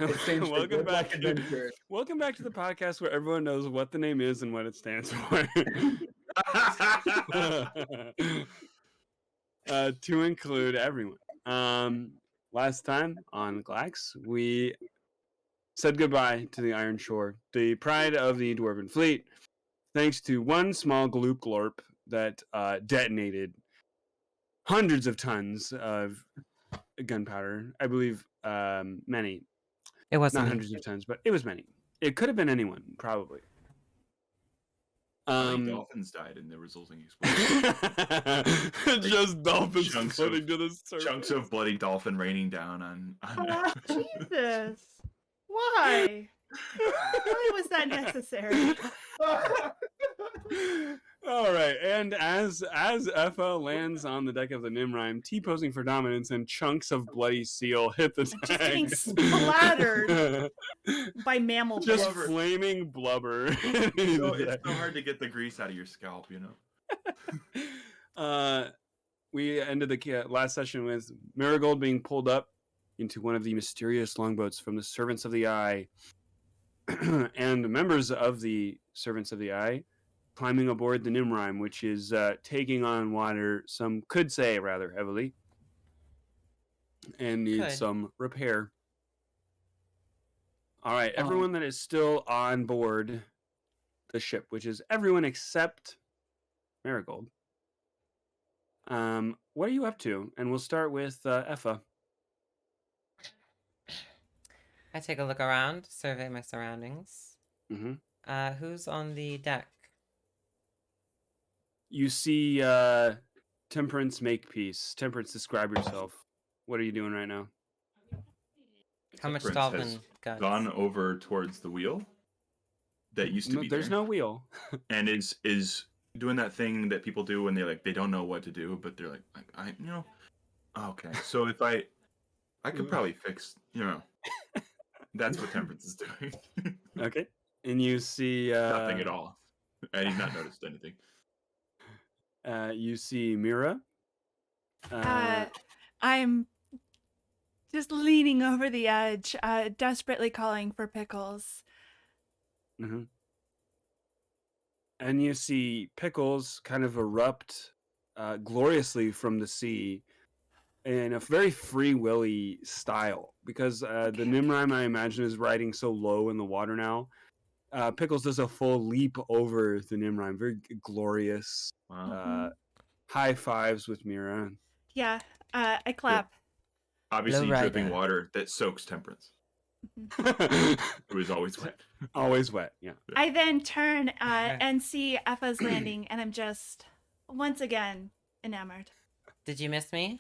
Welcome back. Adventure. Welcome back to the podcast where everyone knows what the name is and what it stands for. To include everyone. Last time on Glax, we said goodbye to the Iron Shore, the pride of the Dwarven fleet, thanks to one small gloop glorp that detonated hundreds of tons of gunpowder. I believe many. It wasn't Not me. hundreds of tons, but it was many. It could have been anyone, probably. Dolphins died in the resulting explosion. Just dolphins floating to the surface. Chunks of bloody dolphin raining down on Oh, Jesus. Why? Why was that necessary? All right, and as Effa lands on the deck of the Nimrime, T-posing for dominance, and chunks of bloody seal hit the Just getting tank. splattered by mammal Just blubber. flaming blubber. It's so hard to get the grease out of your scalp, you know. We ended the last session with Marigold being pulled up into one of the mysterious longboats from the Servants of the Eye, and members of the Servants of the Eye climbing aboard the Nimrime, which is taking on water, some could say rather heavily, and needs some repair. All right, everyone that is still on board the ship, which is everyone except Marigold. What are you up to? And we'll start with Effa. I take a look around, survey my surroundings. Mm-hmm. Who's on the deck? You see Temperance Makepeace. Temperance, describe yourself. What are you doing right now? How much Temperance dolphin has guts? gone over towards the wheel that used to be There's there, no wheel. and is doing that thing that people do when they don't know what to do, but they're like okay. So if I could probably fix, that's what Temperance is doing. Okay. And you see Nothing at all. I did not noticed anything. You see Mira. I'm just leaning over the edge, desperately calling for Pickles. Mm-hmm. And you see Pickles kind of erupt gloriously from the sea in a very Free Willy style, because the Nimrime, I imagine, is riding so low in the water now. Pickles does a full leap over the Nimrime, very glorious. Wow. High fives with Mira. Yeah, I clap. Obviously, Low dripping rider. water that soaks Temperance. It was always wet. Always wet, yeah. I then turn and see Effa's landing, and I'm just, once again, enamored. Did you miss me?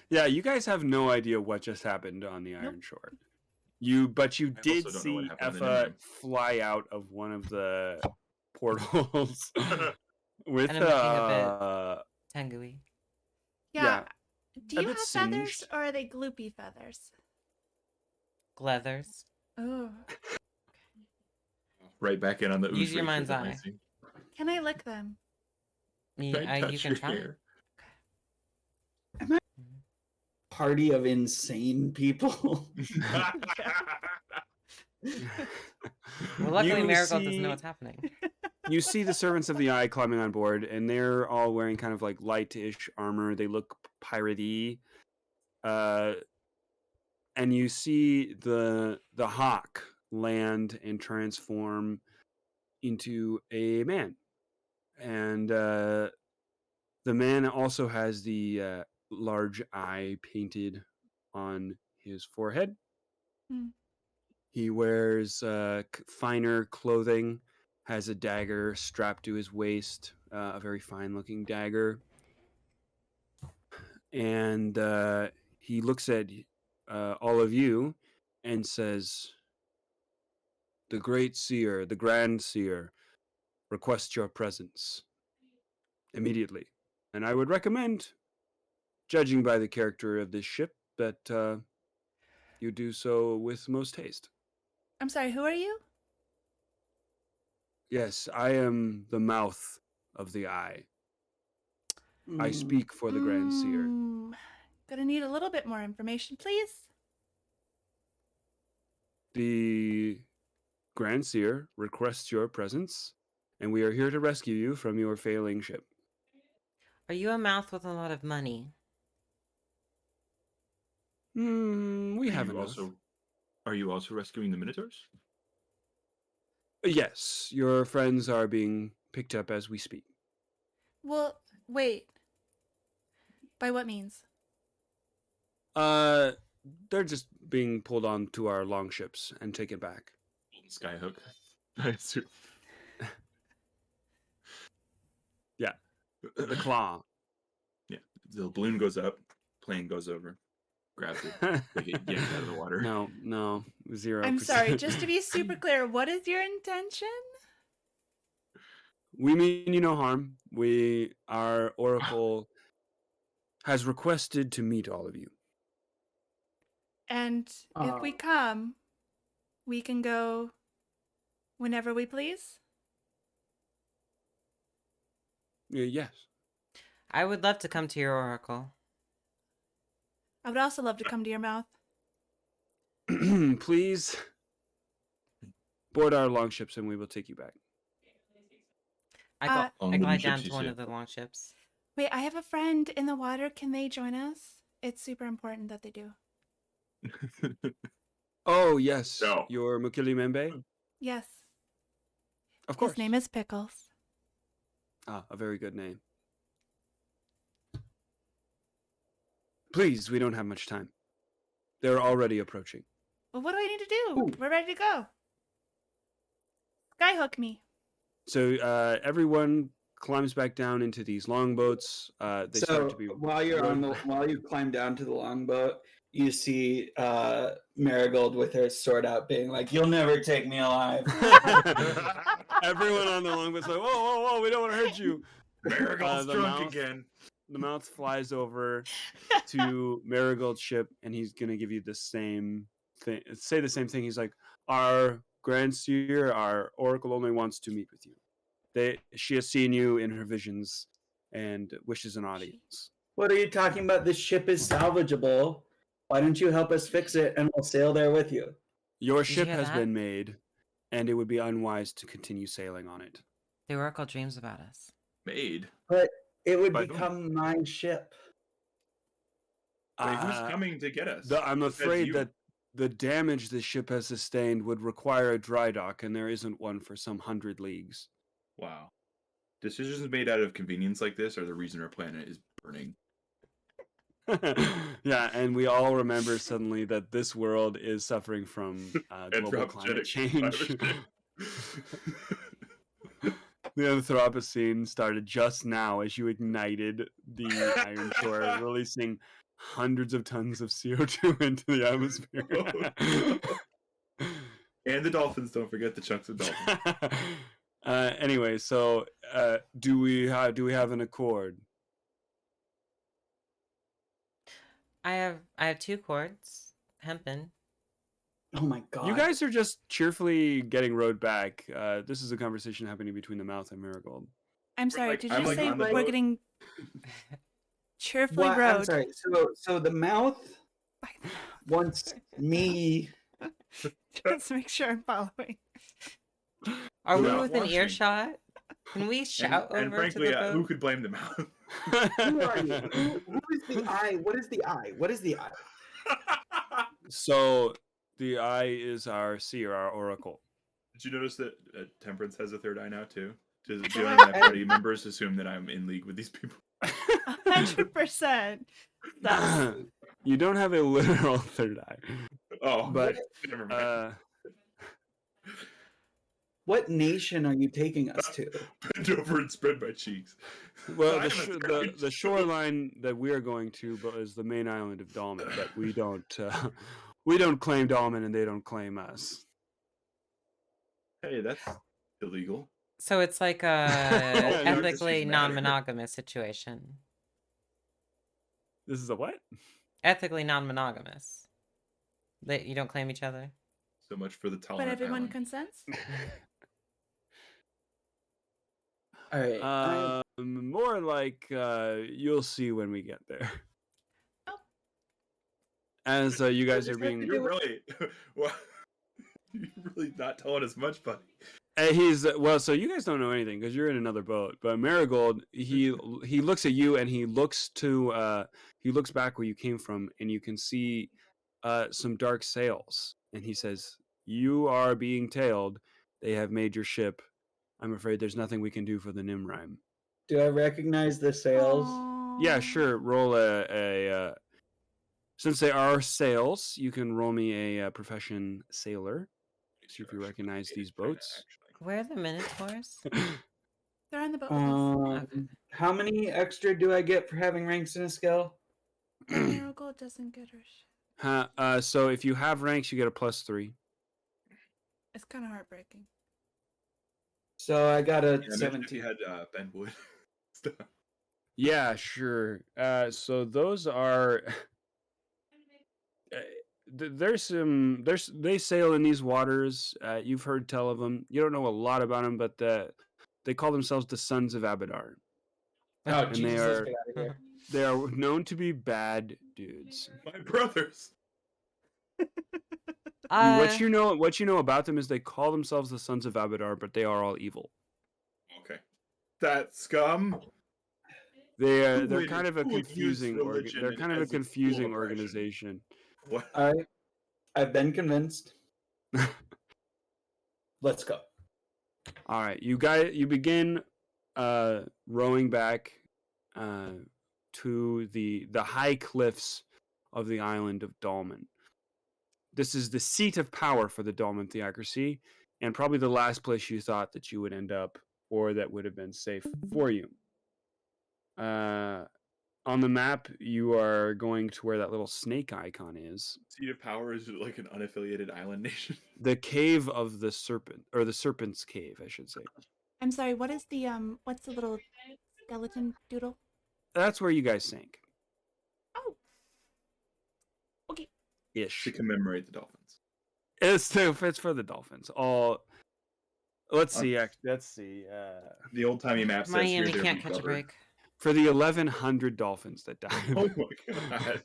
Yeah, you guys have no idea what just happened on the Iron Shore. But you did also don't know what see happened in the Effa Nimrime. fly out of one of the portals with And I'm looking a Tangui. Yeah. Do a you bit have feathers, singed. or are they gloopy feathers? Glethers. Oh. Right back in on the Use your ooze mind's ratio eye. dancing. Can I lick them? Don't You touch can your try. hair. Party of insane people. Well, luckily You Marigold doesn't see- know what's happening. You see the Servants of the Eye climbing on board, and they're all wearing kind of like light-ish armor. They look piratey. And you see the hawk land and transform into a man. And the man also has the large eye painted on his forehead. Hmm. He wears finer clothing, has a dagger strapped to his waist, a very fine-looking dagger. And he looks at all of you and says, "The Great Seer, the Grand Seer, requests your presence immediately. And I would recommend, judging by the character of this ship, that you do so with most haste." I'm sorry, who are you? Yes, I am the mouth of the eye. I speak for the Grand Seer. Gonna need a little bit more information, please. The Grand Seer requests your presence, and we are here to rescue you from your failing ship. Are you a mouth with a lot of money? We Are have you enough. Are you also rescuing the Minotaurs? Yes, your friends are being picked up as we speak. Well, wait. By what means? They're just being pulled onto our longships and taken back. Skyhook. I assume. Yeah, the claw. Yeah, the balloon goes up, plane goes over, grabs it, they get yanked out of the water. No, 0%. I'm sorry, just to be super clear, what is your intention? We mean you no harm. Our oracle has requested to meet all of you. And if we come, we can go whenever we please? Yes. I would love to come to your oracle. I would also love to come to your mouth. Please board our longships and we will take you back. I On the glide ships down you to one see. of the longships. Wait, I have a friend in the water. Can they join us? It's super important that they do. Oh, yes. No. Your Mukili Membe? Yes. Of course. His name is Pickles. Ah, a very good name. Please, we don't have much time. They're already approaching. Well, what do I need to do? Ooh. We're ready to go. Skyhook me. So everyone climbs back down into these longboats. They start to be while you climb down to the longboat, you see Marigold with her sword out, being like, "You'll never take me alive." Everyone on the longboat's like, whoa, we don't want to hurt you. Marigold's the drunk mouth- again. The mouth flies over to Marigold's ship, and he's gonna give you the same thing. Say the same thing. He's like, "Our Grand Seer, our Oracle, only wants to meet with you. She has seen you in her visions, and wishes an audience." What are you talking about? This ship is salvageable. Why don't you help us fix it, and we'll sail there with you? Your Did you ship hear has that? been made, and it would be unwise to continue sailing on it. The oracle dreams about us. Made. But it would By whom? become my ship. Wait, who's coming to get us? I'm Besides afraid you? that the damage the ship has sustained would require a dry dock, and there isn't one for some 100 leagues. Wow. Decisions made out of convenience like this are the reason our planet is burning. Yeah, and we all remember suddenly that this world is suffering from global climate Anthropogenic change. climate The Anthropocene started just now as you ignited the iron core, releasing hundreds of tons of CO2 into the atmosphere. And the dolphins, don't forget the chunks of dolphins. Anyway, so do we have an accord? I have 2 cords, hempen. Oh my god! You guys are just cheerfully getting rowed back. This is a conversation happening between the mouth and Marigold. I'm sorry, like- did I'm you like say on the we're boat. getting cheerfully What? rowed? I'm sorry. So the mouth By the mouth. wants me. Let's make sure I'm following. Are we Without within watching. earshot? Can we shout and over frankly, to the who boat? could blame the mouth? Who are you? Who is the eye? What is the eye? What is the eye? So the eye is our seer, our oracle. Did you notice that Temperance has a third eye now too? Do Oh any my of my God. party members assume that I'm in league with these people? 100%. That's You don't have a literal third eye, Oh, but never mind. What nation are you taking us to? Bend over and spread my cheeks. well, I'm the, a scourge. the shoreline that we are going to is the main island of Dalman, but we don't claim Dalman and they don't claim us. Hey, that's illegal. So it's like a Yeah, your ethically decisions matter. non-monogamous situation. This is a what? Ethically non-monogamous. You don't claim each other. So much for the tolerant but everyone island. consents? All right. More like you'll see when we get there. Oh. As you guys are What does that being have to You're really. Well, You're really not telling us much, buddy. He's well. So you guys don't know anything because you're in another boat. But Marigold, he looks at you and he looks back where you came from, and you can see some dark sails. And he says, "You are being tailed. They have made your ship. I'm afraid there's nothing we can do for the Nimrime." Do I recognize the sails? Yeah, sure. Roll a since they are sails, you can roll me a profession sailor. See if you recognize these boats. Where are the Minotaurs? They're on the boat with us. Okay. How many extra do I get for having ranks in a skill? Marigold doesn't get her shit. So if you have ranks, you get a +3. It's kind of heartbreaking. So I got a Imagine if 17. you had Ben Wood. Stuff. Yeah, sure. So those are. They sail in these waters. You've heard tell of them. You don't know a lot about them, but they call themselves the Sons of Abadar. Oh, And Jesus, let's get out of here. they are known to be bad dudes. My brothers. What you know about them is they call themselves the Sons of Abadar, but they are all evil. Okay. That scum. They're Who kind of a who abused confusing religion they're kind of a as a tool of confusing oppression? organization. What? All right. I've been convinced. Let's go. All right, you begin rowing back to the high cliffs of the island of Dolmen. This is the seat of power for the Dolmen theocracy, and probably the last place you thought that you would end up, or that would have been safe for you. On the map, you are going to where that little snake icon is. Seat of Power is like an unaffiliated island nation. The cave of the serpent, or the serpent's cave, I should say. I'm sorry. What is the what's the little skeleton doodle? That's where you guys sank. Oh. Okay. Ish. To commemorate the dolphins. It's for the dolphins. Let's see. The old timey map says Miami here, can't catch a break. For the 1,100 dolphins that died. Oh my god.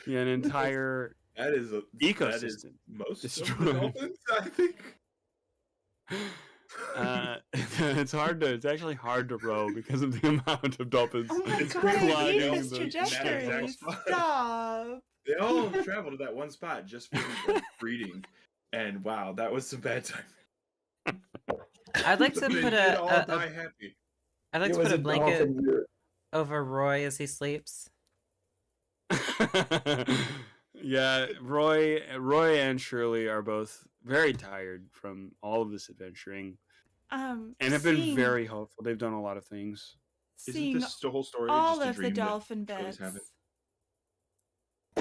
Yeah, an entire That is ecosystem. That is most destroyed. of the dolphins, I think. It's actually hard to row because of the amount of dolphins. Oh my It's god! pretty I hate wild. this In that trajectory. exact spot. Stop. They all travel to that one spot just for like, breeding. And wow, that was some bad time. I'd like to They put did all a die happy. I'd like It to was put a a blanket dolphin year. over Roy as he sleeps. Yeah, Roy and Shirley are both very tired from all of this adventuring and have been very helpful. They've done a lot of things. Isn't Seeing this the whole story all just a of the dream that dolphin Shirley's beds. having?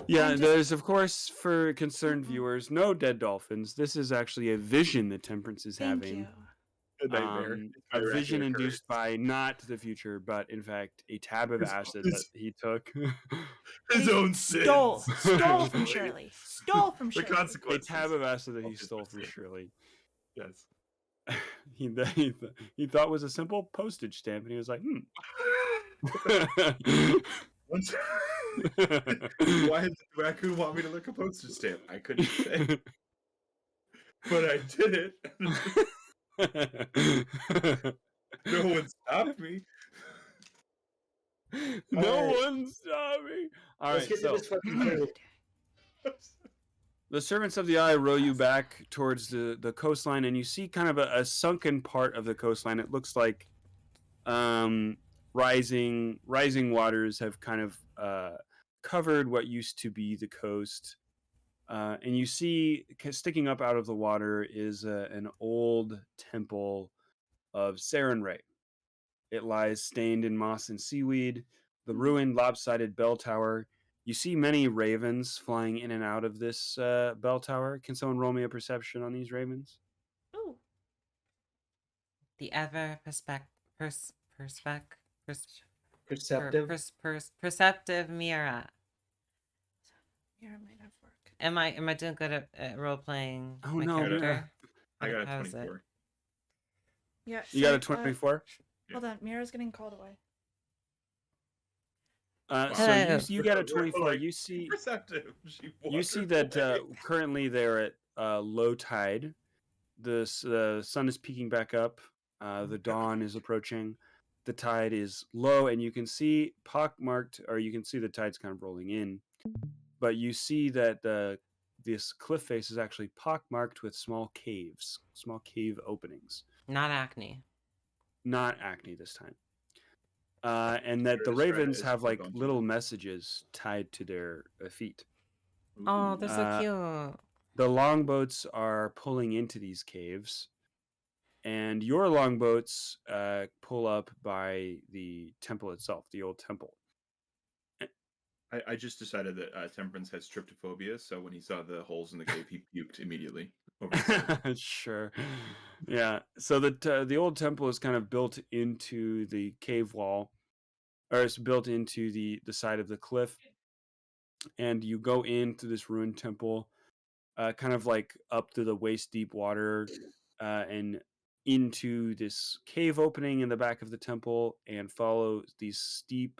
Yeah, I'm just- there's of course for concerned viewers, no dead dolphins. This is actually a vision that Temperance is Thank having. you. A nightmare. A Irrational vision occurrence. induced by not the future, but in fact a tab of His- acid his- that he took. His own sins. Stole from Shirley. Stole from The Shirley. A consequences. tab of acid that he Of his stole from mistake. Shirley. Yes. He thought was a simple postage stamp, and he was like, Once- Why did the raccoon want me to look a postage stamp? I couldn't say, but I did it. No one stopped me. No Alright. one stopped me. All Let's right, get so to this fucking cave. the servants of the eye row you back towards the coastline, and you see kind of a sunken part of the coastline. It looks like rising waters have kind of covered what used to be the coast. And you see sticking up out of the water is an old temple of Sarenrae. It lies stained in moss and seaweed. The ruined, lopsided bell tower. You see many ravens flying in and out of this bell tower. Can someone roll me a perception on these ravens? Ooh. The ever perceptive Mira. Here might have work. Am I doing good at role playing? Oh, my no, character? Mira. I got a How is it? 24. Yeah. You got a so, 24? Hold on. Mira's getting called away. So Hello. you got a We're 24. like, You see Perceptive. She you see wandered that away. currently they're low tide. The sun is peeking back up. The dawn is approaching. The tide is low, and you can see pockmarked, or you can see the tide's kind of rolling in. But you see that this cliff face is actually pockmarked with small caves, small cave openings. Not acne. Not acne this time. And that the ravens have like little messages tied to their feet. Oh, they're so Uh, cute. The longboats are pulling into these caves, and your longboats pull up by the temple itself, the old temple. I just decided that Temperance has tryptophobia, so when he saw the holes in the cave, he puked immediately. Sure. Yeah. So the old temple is kind of built into the cave wall, or it's built into the side of the cliff, and you go into this ruined temple, kind of like up to the waist deep water, and into this cave opening in the back of the temple, and follow these steep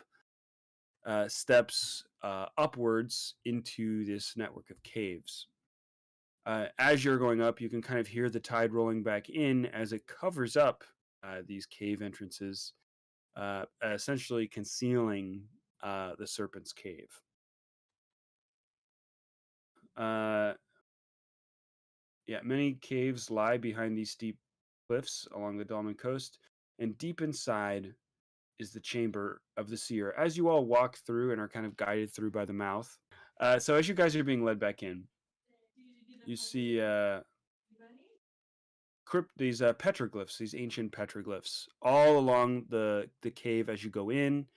steps upwards into this network of caves. As you're going up, you can kind of hear the tide rolling back in as it covers up these cave entrances, essentially concealing the Serpent's Cave. Many caves lie behind these steep cliffs along the Dalman coast, and deep inside is the chamber of the seer. As you all walk through and are kind of guided through by the mouth, so as you guys are being led back in, you see these petroglyphs, these ancient petroglyphs, all along the cave as you go in.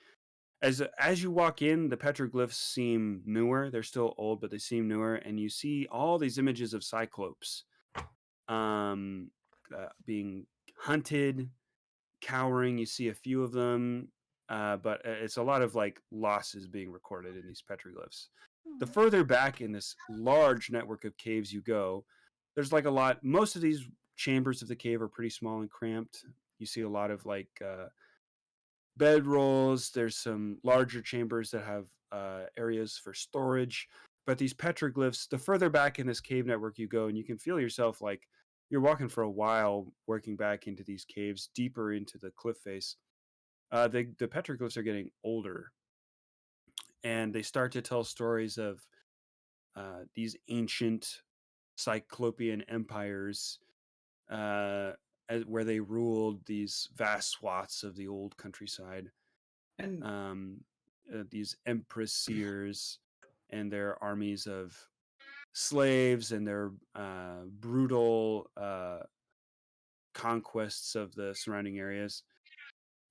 As you walk in, the petroglyphs seem newer. They're still old, but they seem newer, and you see all these images of cyclopes being hunted, cowering. You see a few of them, but it's a lot of like losses being recorded in these petroglyphs. The further back in this large network of caves you go, there's like a lot. Most of these chambers of the cave are pretty small and cramped. You see a lot of like bedrolls. There's some larger chambers that have areas for storage. But these petroglyphs, the further back in this cave network you go, and you can feel yourself like you're walking for a while, working back into these caves, deeper into the cliff face. The petroglyphs are getting older, and they start to tell stories of these ancient Cyclopean empires where they ruled these vast swaths of the old countryside. And These empress seers and their armies of slaves and their brutal conquests of the surrounding areas.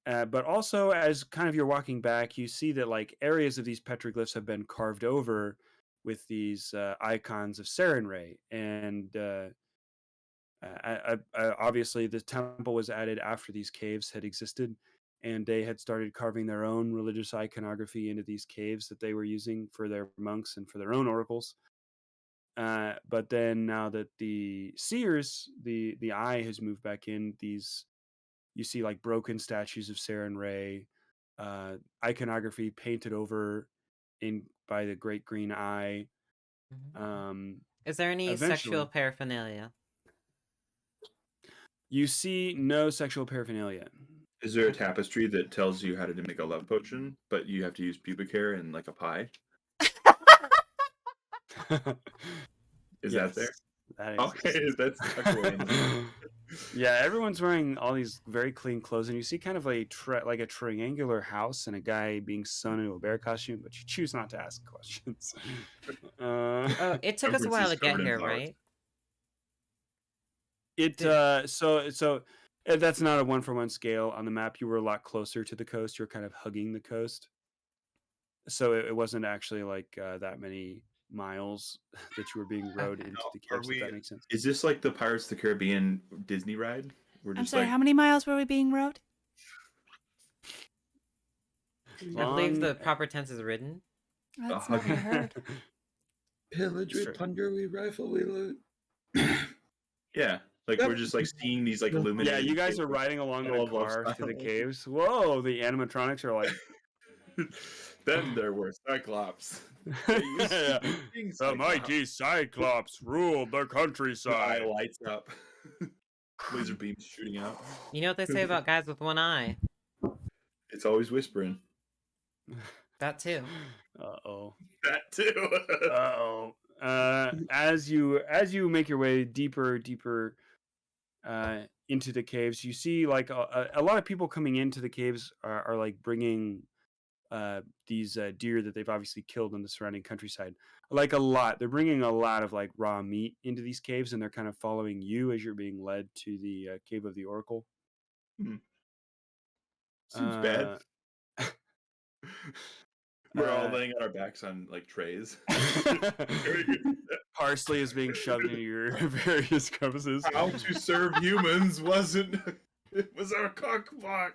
But also, as kind of you're walking back, you see that like areas of these petroglyphs have been carved over with these icons of Sarenrae, and obviously the temple was added after these caves had existed, and they had started carving their own religious iconography into these caves that they were using for their monks and for their own oracles. But then now that the seers, the eye has moved back in, you see like broken statues of Sarenrae, iconography painted over by the Great Green Eye. Is there any sexual paraphernalia? You see no sexual paraphernalia. Is there a tapestry that tells you how to make a love potion, but you have to use pubic hair and like a pie? Is that there? That is okay, that's actually yeah, everyone's wearing all these very clean clothes, and you see kind of like a triangular house and a guy being sewn into a bear costume, but you choose not to ask questions. It took us a while to get here, right? So that's not a 1-for-1 scale on the map. You were a lot closer to the coast. You're kind of hugging the coast, so it wasn't actually like that many miles that you were being rowed into the caves. If that makes sense. Is this like the Pirates of the Caribbean Disney ride? I'm sorry, how many miles were we being rowed? I believe the proper tense is ridden. That's not what I heard. Pillage, we plunder, we rifle, we loot. Yeah, like we're just like seeing these like illuminated. Yeah, you guys are riding along in a car to the caves. Whoa, the animatronics are like Then there were Cyclops. They used to be king The mighty Cyclops ruled the The eye countryside. lights up. Laser beams shooting out. You know what they say about guys with one eye? It's always whispering. That too. Uh-oh. That too. Uh-oh. As you make your way deeper into the caves, you see like a lot of people coming into the caves are like bringing these deer that they've obviously killed in the surrounding countryside. Like a lot, they're bringing a lot of like raw meat into these caves, and they're kind of following you as you're being led to the cave of the Oracle. Seems bad. We're all laying on our backs on like trays. Parsley is being shoved into your various crevices. How to serve humans wasn't. It was our cookbook.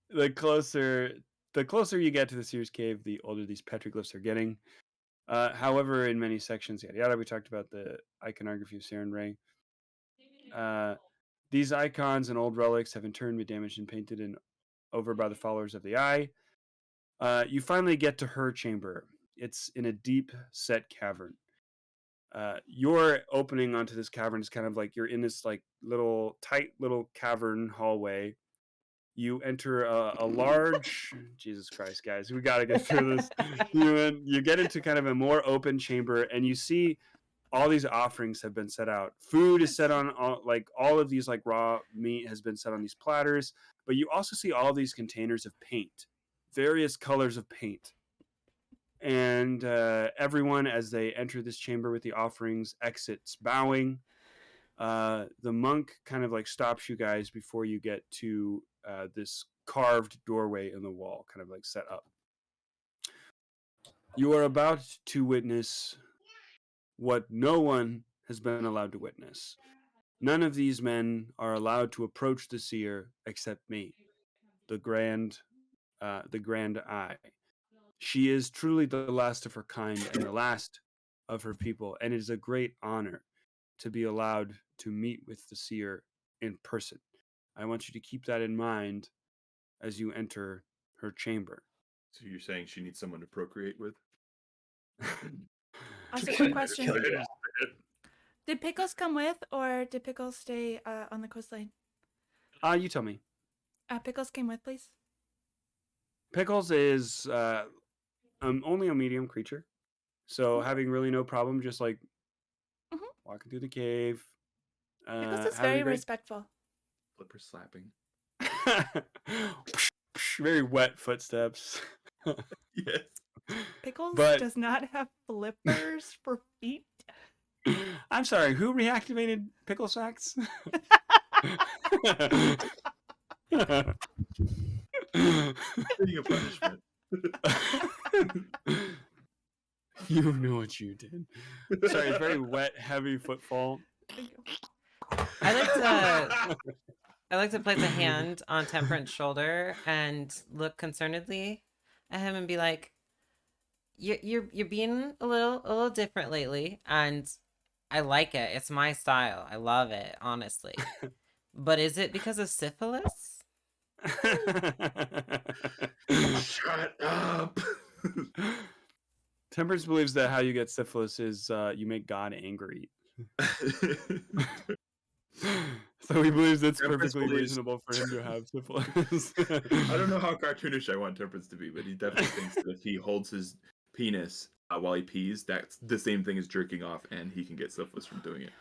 The closer you get to the Seer's Cave, the older these petroglyphs are getting. However, in many sections, yada yada, we talked about the iconography of Saren Ray. These icons and old relics have in turn been damaged and painted over by the followers of the Eye. You finally get to her chamber. It's in a deep set cavern. Your opening onto this cavern is kind of like you're in this like tight little cavern hallway. You enter a large Jesus Christ, guys, we got to get through this. You get into kind of a more open chamber, and you see all these offerings have been set out. Food is set on all of these like raw meat has been set on these platters, but you also see all these containers of paint, various colors of paint. And everyone, as they enter this chamber with the offerings, exits bowing. The monk kind of like stops you guys before you get to this carved doorway in the wall, kind of like set up. You are about to witness what no one has been allowed to witness. None of these men are allowed to approach the seer except me, the Grand Eye. She is truly the last of her kind and the last of her people, and it is a great honor to be allowed to meet with the seer in person. I want you to keep that in mind as you enter her chamber. So you're saying she needs someone to procreate with? Also, quick question: did Pickles come with, or did Pickles stay on the coastline? You tell me. Pickles came with, please. Pickles is only a medium creature, so having really no problem just like walking through the cave. Pickles is very respectful. Flipper slapping. Very wet footsteps. Yes. Pickles does not have flippers for feet. I'm sorry, who reactivated pickle sacks? Being a punishment. You know what you did. Sorry, it's very wet, heavy footfall. I like to place a hand on Temperance's shoulder and look concernedly at him and be like, "You're being a little different lately, and I like it. It's my style. I love it, honestly. But is it because of syphilis?" Shut up. Temperance believes that how you get syphilis is you make God angry. So he believes it's perfectly reasonable for him to have syphilis. I don't know how cartoonish I want Temperance to be, but he definitely thinks that if he holds his penis while he pees, that's the same thing as jerking off, and he can get syphilis from doing it.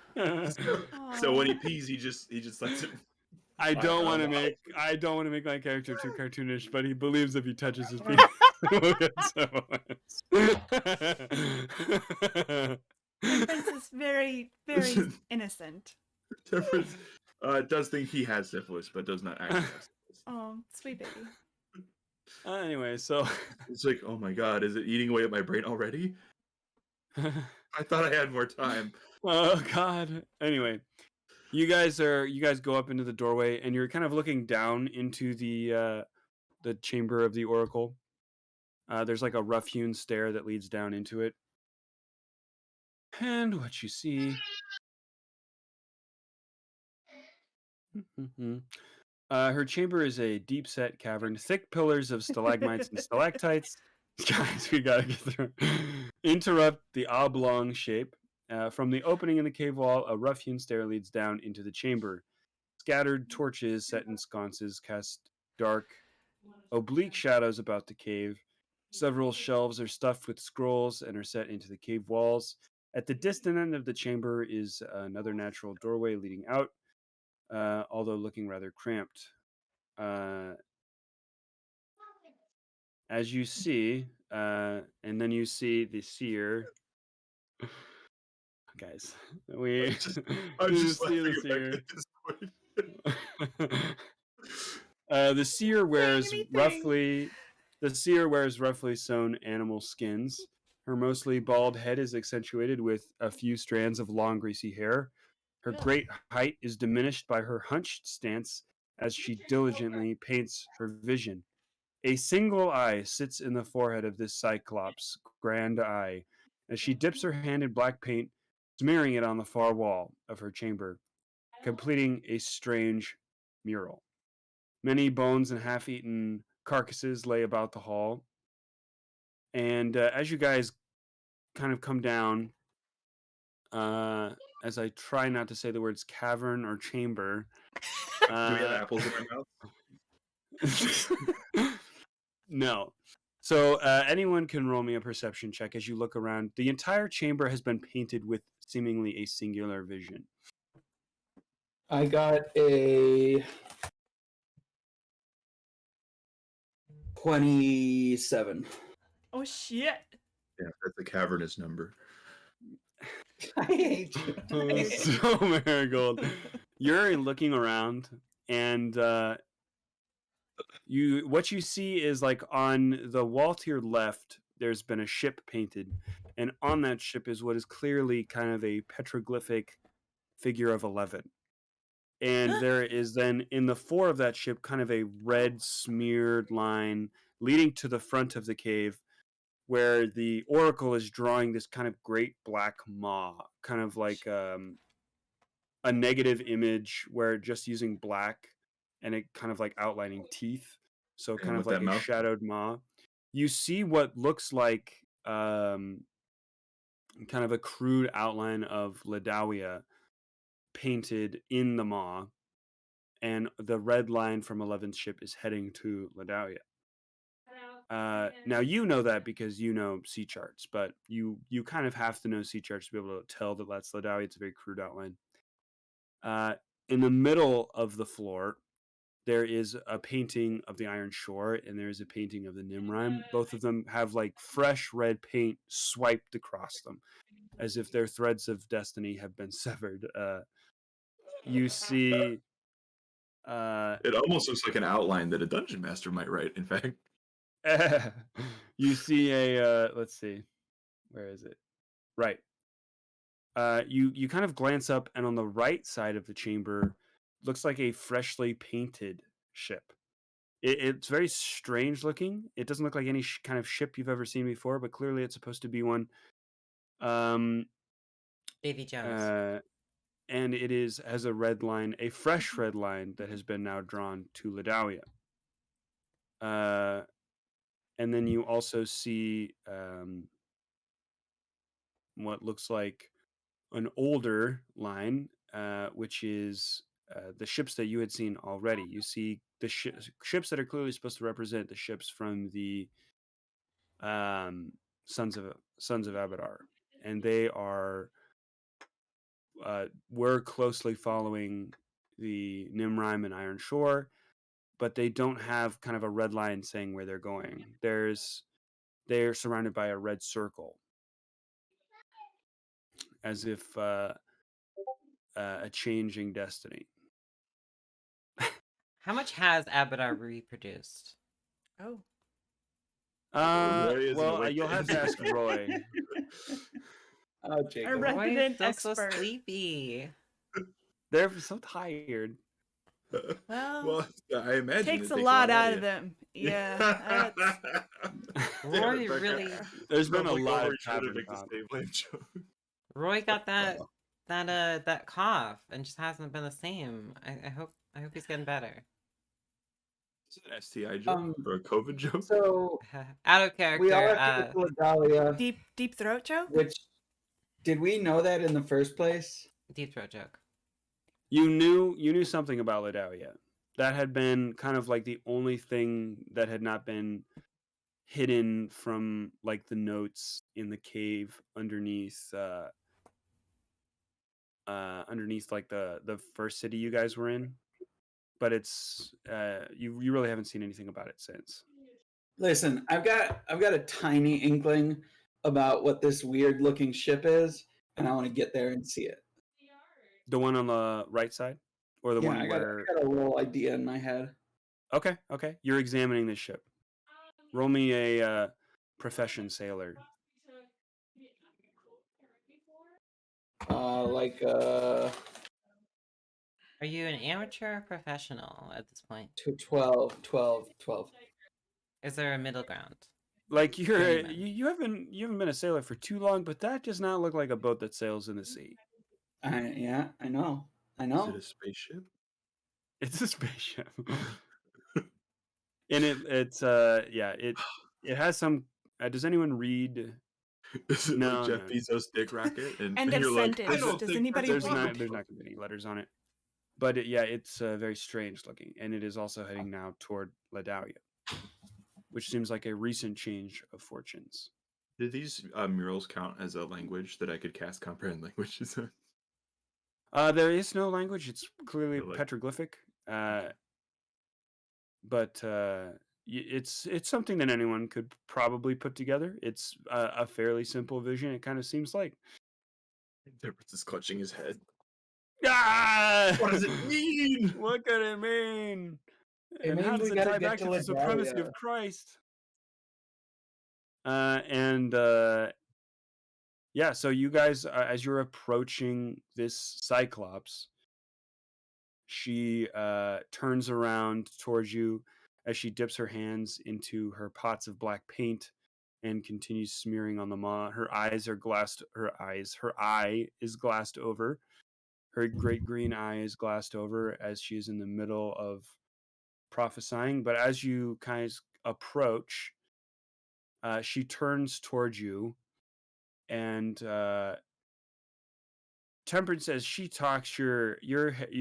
So when he pees, he just lets it. I don't want to make my character too cartoonish, but he believes if he touches his penis, he'll get syphilis. Temperance is very, very innocent. Temperance does think he has syphilis, but does not actually have syphilis. Oh, sweet baby. Anyway, so it's like, oh my god, is it eating away at my brain already? I thought I had more time. Oh god. Anyway, you guys go up into the doorway, and you're kind of looking down into the chamber of the Oracle. There's like a rough-hewn stair that leads down into it. And what you see... her chamber is a deep-set cavern, thick pillars of stalagmites and stalactites Guys, we gotta get through. Interrupt the oblong shape. From the opening in the cave wall, a rough-hewn stair leads down into the chamber. Scattered torches set in sconces cast dark, oblique shadows about the cave. Several shelves are stuffed with scrolls and are set into the cave walls. At the distant end of the chamber is another natural doorway leading out, although looking rather cramped. As you see, and then you see the seer. Guys, we I was you just see laughing the seer. at this point. The seer wears anything. roughly sewn animal skins. Her mostly bald head is accentuated with a few strands of long greasy hair. Her great height is diminished by her hunched stance as she diligently paints her vision. A single eye sits in the forehead of this cyclops, grand eye, as she dips her hand in black paint, smearing it on the far wall of her chamber, completing a strange mural. Many bones and half-eaten carcasses lay about the hall. And as you guys kind of come down, as I try not to say the words cavern or chamber, Do we have apples in our mouth? no. So anyone can roll me a perception check as you look around. The entire chamber has been painted with seemingly a singular vision. I got a 27. Oh shit. Yeah, that's a cavernous number. I hate you. So Marigold, you're looking around, and what you see is like on the wall to your left, there's been a ship painted, and on that ship is what is clearly kind of a petroglyphic figure of 11. And there is then in the fore of that ship kind of a red smeared line leading to the front of the cave, where the oracle is drawing this kind of great black maw, kind of like a negative image where just using black and it kind of like outlining teeth. So And kind of with like that a mouth? shadowed maw. You see what looks like kind of a crude outline of Ladawia painted in the maw. And the red line from 11's ship is heading to Ladawia. Now you know that because you know sea charts, but you kind of have to know sea charts to be able to tell that that's Ladawia. It's a very crude outline. In the middle of the floor, there is a painting of the Iron Shore, and there is a painting of the Nimrime. Both of them have like fresh red paint swiped across them, as if their threads of destiny have been severed. You see. It almost looks like an outline that a dungeon master might write, in fact. You see a let's see, where is it? Right. You kind of glance up, and on the right side of the chamber looks like a freshly painted ship. It's very strange looking. It doesn't look like any kind of ship you've ever seen before, but clearly it's supposed to be one. Davy Jones. And it has a red line, a fresh red line that has been now drawn to Ladawia. And then you also see what looks like an older line, which is the ships that you had seen already. You see the ships that are clearly supposed to represent the ships from the Sons of Abadar, and they were closely following the Nimrime and Iron Shore, but they don't have kind of a red line saying where they're going. They're surrounded by a red circle, as if a changing destiny. How much has Abadar reproduced? Oh. Roy isn't Well, awake you'll to have to answer. ask Roy. Oh, Our Jacob. resident Roy's still so expert. sleepy. They're so tired. Well, I imagine takes it a takes lot out out of of you. them. Yeah. Roy Rebecca. really, There's been a Look lot over of your shoulder, tavern make the talk. stay blame joke. Roy got that cough and just hasn't been the same. I hope he's getting better. Is it an STI joke or a COVID joke? So Out of we all character. have to go to Ladalia. Deep throat joke. Which did we know that in the first place? Deep throat joke. You knew something about Ladalia. That had been kind of like the only thing that had not been hidden from like the notes in the cave underneath underneath like the first city you guys were in. But it's you really haven't seen anything about it since. Listen, I've got a tiny inkling about what this weird looking ship is, and I want to get there and see it. The one on the right side, or the Yeah, one I where? got a little idea in my head. Okay. You're examining this ship. Roll me a profession sailor. Like Are you an amateur or professional at this point? 12. Is there a middle ground? Like Journeyman. you haven't been a sailor for too long, but that does not look like a boat that sails in the sea. Yeah, I know. Is it a spaceship? It's a spaceship. And it has some. Does anyone read? Is it No, like Jeff no. Bezos' dick rocket? End of you're like, I sentence. don't Does think anybody that's There's read? not going to be any letters on it. But it's very strange looking, and it is also heading now toward Ladalia, which seems like a recent change of fortunes. Do these murals count as a language that I could cast comprehend languages in? There is no language. It's clearly Like- petroglyphic. But it's something that anyone could probably put together. It's a fairly simple vision. It kind of seems like. Temperance is clutching his head. Ah! What does it mean? What could it mean? It And how means does we it gotta tie get back to to the supremacy Ladalia. of Christ? Yeah, so you guys, as you're approaching this Cyclops, she turns around towards you as she dips her hands into her pots of black paint and continues smearing on the moss. Her eye is glassed over. Her great green eye is glassed over as she is in the middle of prophesying. But as you guys approach, she turns towards you, and Temperance, as she talks, you're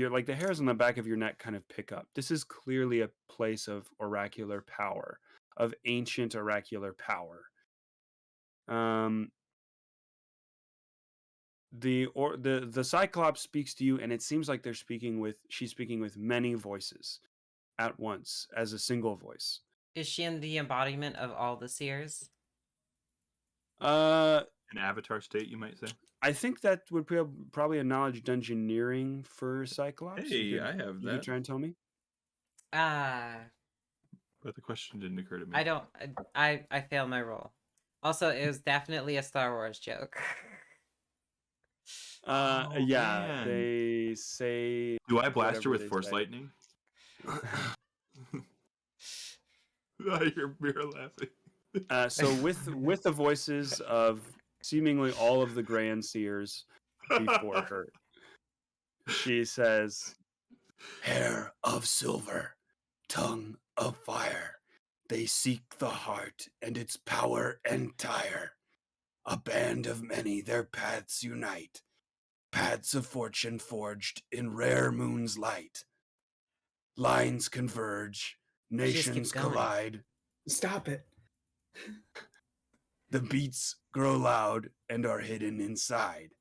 like the hairs on the back of your neck kind of pick up. This is clearly a place of oracular power, of ancient oracular power. The Cyclops speaks to you, and it seems like she's speaking with many voices at once as a single voice. Is she in the embodiment of all the seers? An avatar state, you might say. I think that would be probably a knowledge dungeoneering for Cyclops. Hey, I have You that. could try and tell me. But the question didn't occur to me. I don't. I failed my roll. Also, it was definitely a Star Wars joke. Yeah, man. they say. Do I blast her whatever with they force say. lightning? I hear Mira laughing. So with the voices of seemingly all of the Grand Seers before her, she says, "Hair of silver, tongue of fire, they seek the heart and its power entire. A band of many their paths unite, paths of fortune forged in rare moon's light. Lines converge, nations keeps going. collide, Stop it. the beats grow loud and are hidden inside.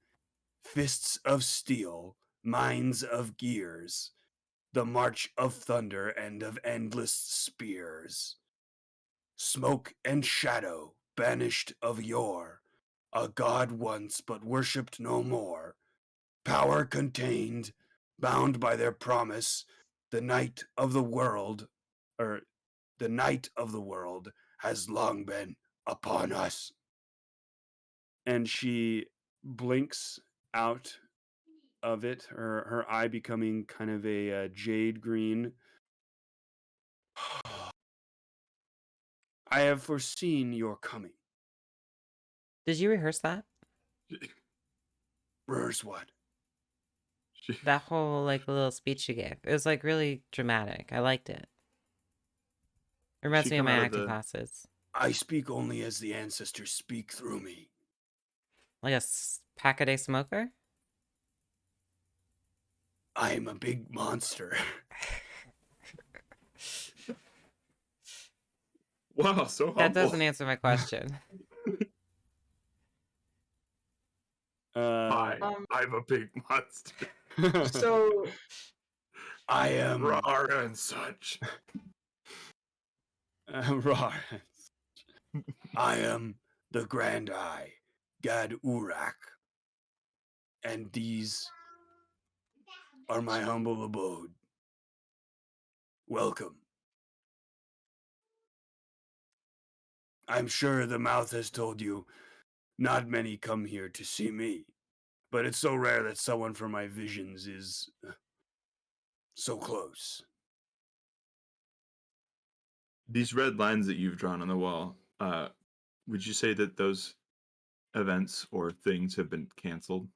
Fists of steel, minds of gears, the march of thunder and of endless spears. Smoke and shadow, banished of yore, a god once but worshipped no more. Power contained, bound by their promise, the night of the world has long been upon us." And she blinks out of it, her eye becoming kind of a jade green. I have foreseen your coming. Did you rehearse that? Rehearse what? That whole like little speech you gave. It was like really dramatic. I liked it. Reminds She me of come my out of acting the- classes. I speak only as the ancestors speak through me. Like a pack-a-day smoker? I am a big monster. Wow, so humble. That doesn't answer my question. Hi, I'm a big monster. So I am Rar and such. Rar. I am the Grand Eye, Gad Urak, and these are my humble abode. Welcome. I'm sure the mouth has told you not many come here to see me, but it's so rare that someone from my visions is so close. These red lines that you've drawn on the wall, would you say that those events or things have been canceled?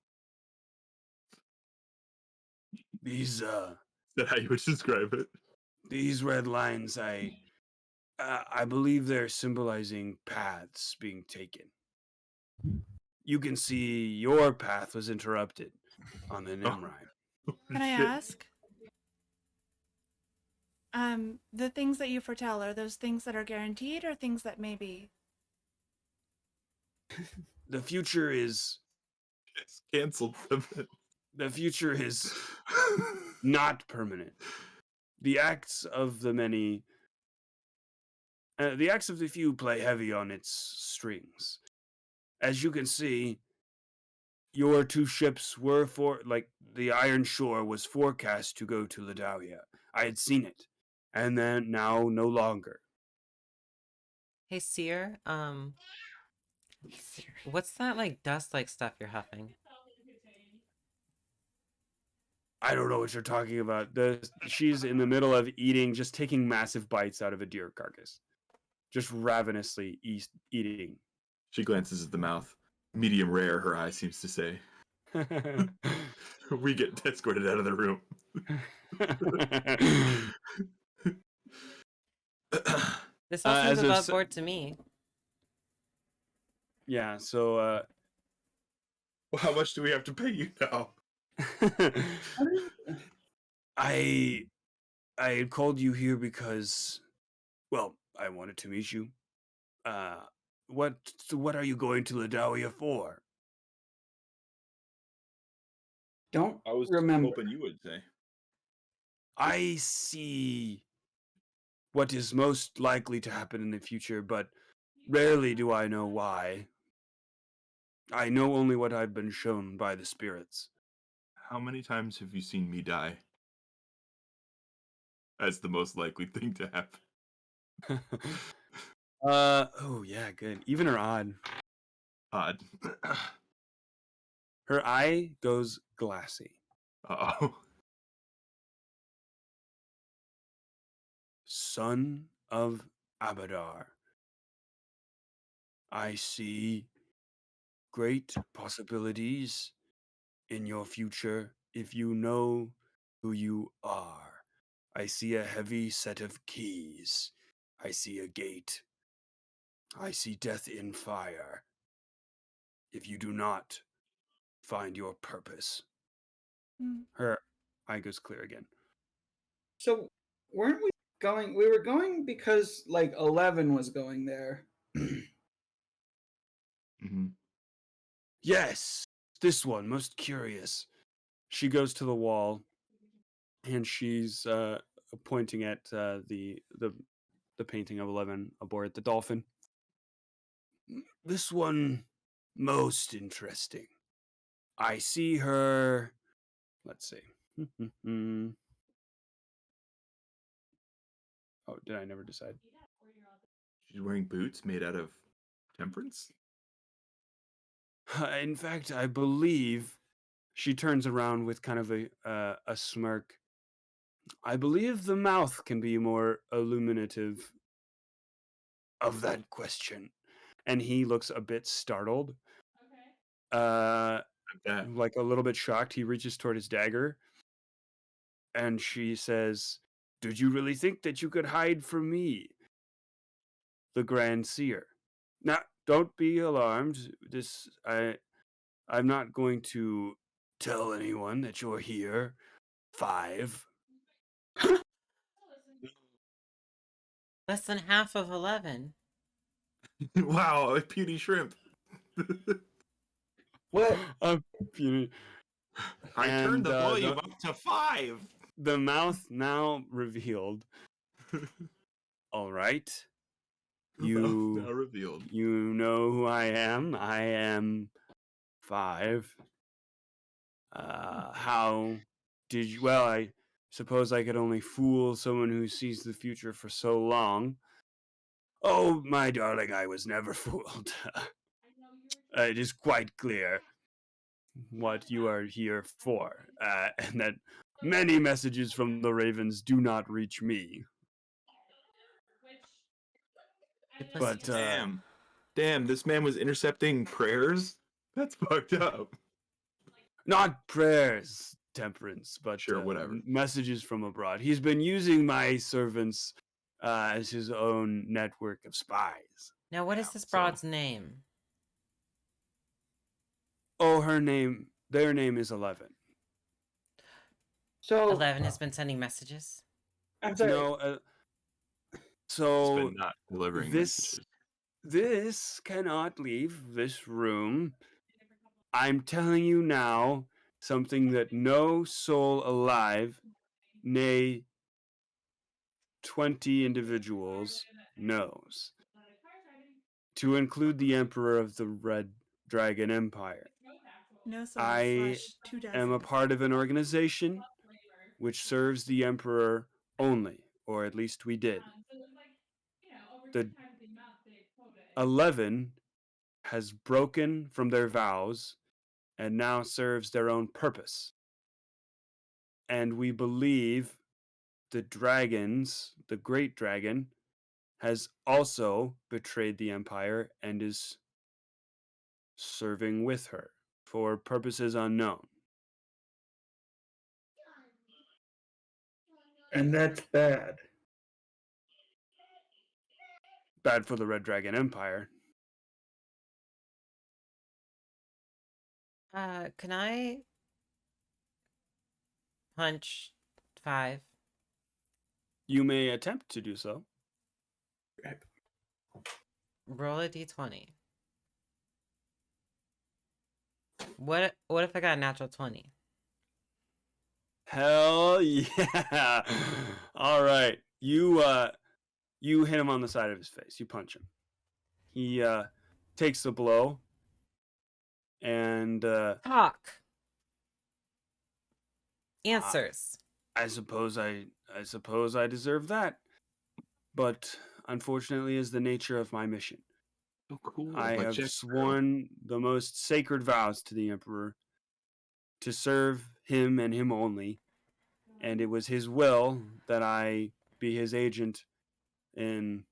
These Is that how you would describe it? these red lines, I believe they're symbolizing paths being taken. You can see your path was interrupted on the Nimrine. Can I Shit. ask? The things that you foretell, are those things that are guaranteed or things that maybe? The future is It's canceled. the future is not permanent. The acts of the many, the acts of the few play heavy on its strings. As you can see, your two ships were the Iron Shore was forecast to go to Ladawia. I had seen it, and then now no longer. Hey, Seer, what's that like dust-like stuff you're huffing? I don't know what you're talking about. She's in the middle of eating, just taking massive bites out of a deer carcass, just ravenously eating. She glances at the mouth. Medium rare, her eye seems to say. We get escorted out of the room. This all seems as if above so- board to me. Yeah, so Well, how much do we have to pay you now? I had called you here because, well, I wanted to meet you. What are you going to Ladawia for? don't I was remember. hoping you would say. I see what is most likely to happen in the future, but rarely do I know why. I know only what I've been shown by the spirits. How many times have you seen me die? That's the most likely thing to happen. Oh yeah, good. Even or odd. Odd. Her eye goes glassy. Uh-oh. Son of Abadar. I see great possibilities in your future if you know who you are. I see a heavy set of keys. I see a gate. I see death in fire. If you do not find your purpose. Hmm. Her eye goes clear again. So weren't we going? We were going because like 11 was going there. Mm-hmm. Yes, this one, most curious. She goes to the wall, and she's pointing at the painting of 11 aboard the dolphin. This one, most interesting. I see her. Let's see. Oh, did I never decide? She's wearing boots made out of Temperance? In fact, I believe she turns around with kind of a smirk. I believe the mouth can be more illuminative of that question. And he looks a bit startled. Yeah. Like a little bit shocked. He reaches toward his dagger. And she says, "Did you really think that you could hide from me? the Grand Seer. Now, don't be alarmed. I'm not going to tell anyone that you're here. 5. Less than half of 11. Wow, a puny shrimp. What? Puny. I turned the And, volume up to 5. The mouth now revealed. All right. Now revealed. You know who I am. I am 5. How did you? Well, I suppose I could only fool someone who sees the future for so long. Oh, my darling, I was never fooled. It is quite clear what you are here for, and that many messages from the ravens do not reach me. But Damn, this man was intercepting prayers? That's fucked up. not prayers, Temperance, but Sure, whatever. messages from abroad. He's been using my servants as his own network of spies. Now, what is this broad's name? Oh, their name is 11. So 11 has been sending messages. I'm sorry. No, He's so been not delivering this messages. this cannot leave this room. I'm telling you now something that no soul alive, nay, 20 individuals, knows. To include the Emperor of the Red Dragon Empire. No souls I / 2 dozen. am a part of an organization which serves the Emperor only, or at least we did. The 11 has broken from their vows and now serves their own purpose. And we believe the dragons, the great dragon, has also betrayed the Empire and is serving with her for purposes unknown. And that's bad. Bad for the Red Dragon Empire. Can I punch 5? You may attempt to do so. Roll a d20. What if I got a natural 20? Hell yeah! All right, you hit him on the side of his face. You punch him. He takes the blow, and Talk. Answers. I suppose I deserve that, but unfortunately, is the nature of my mission. Oh, cool. I Like have Jack sworn the most sacred vows to the Emperor to serve him and him only, and it was his will that I be his agent in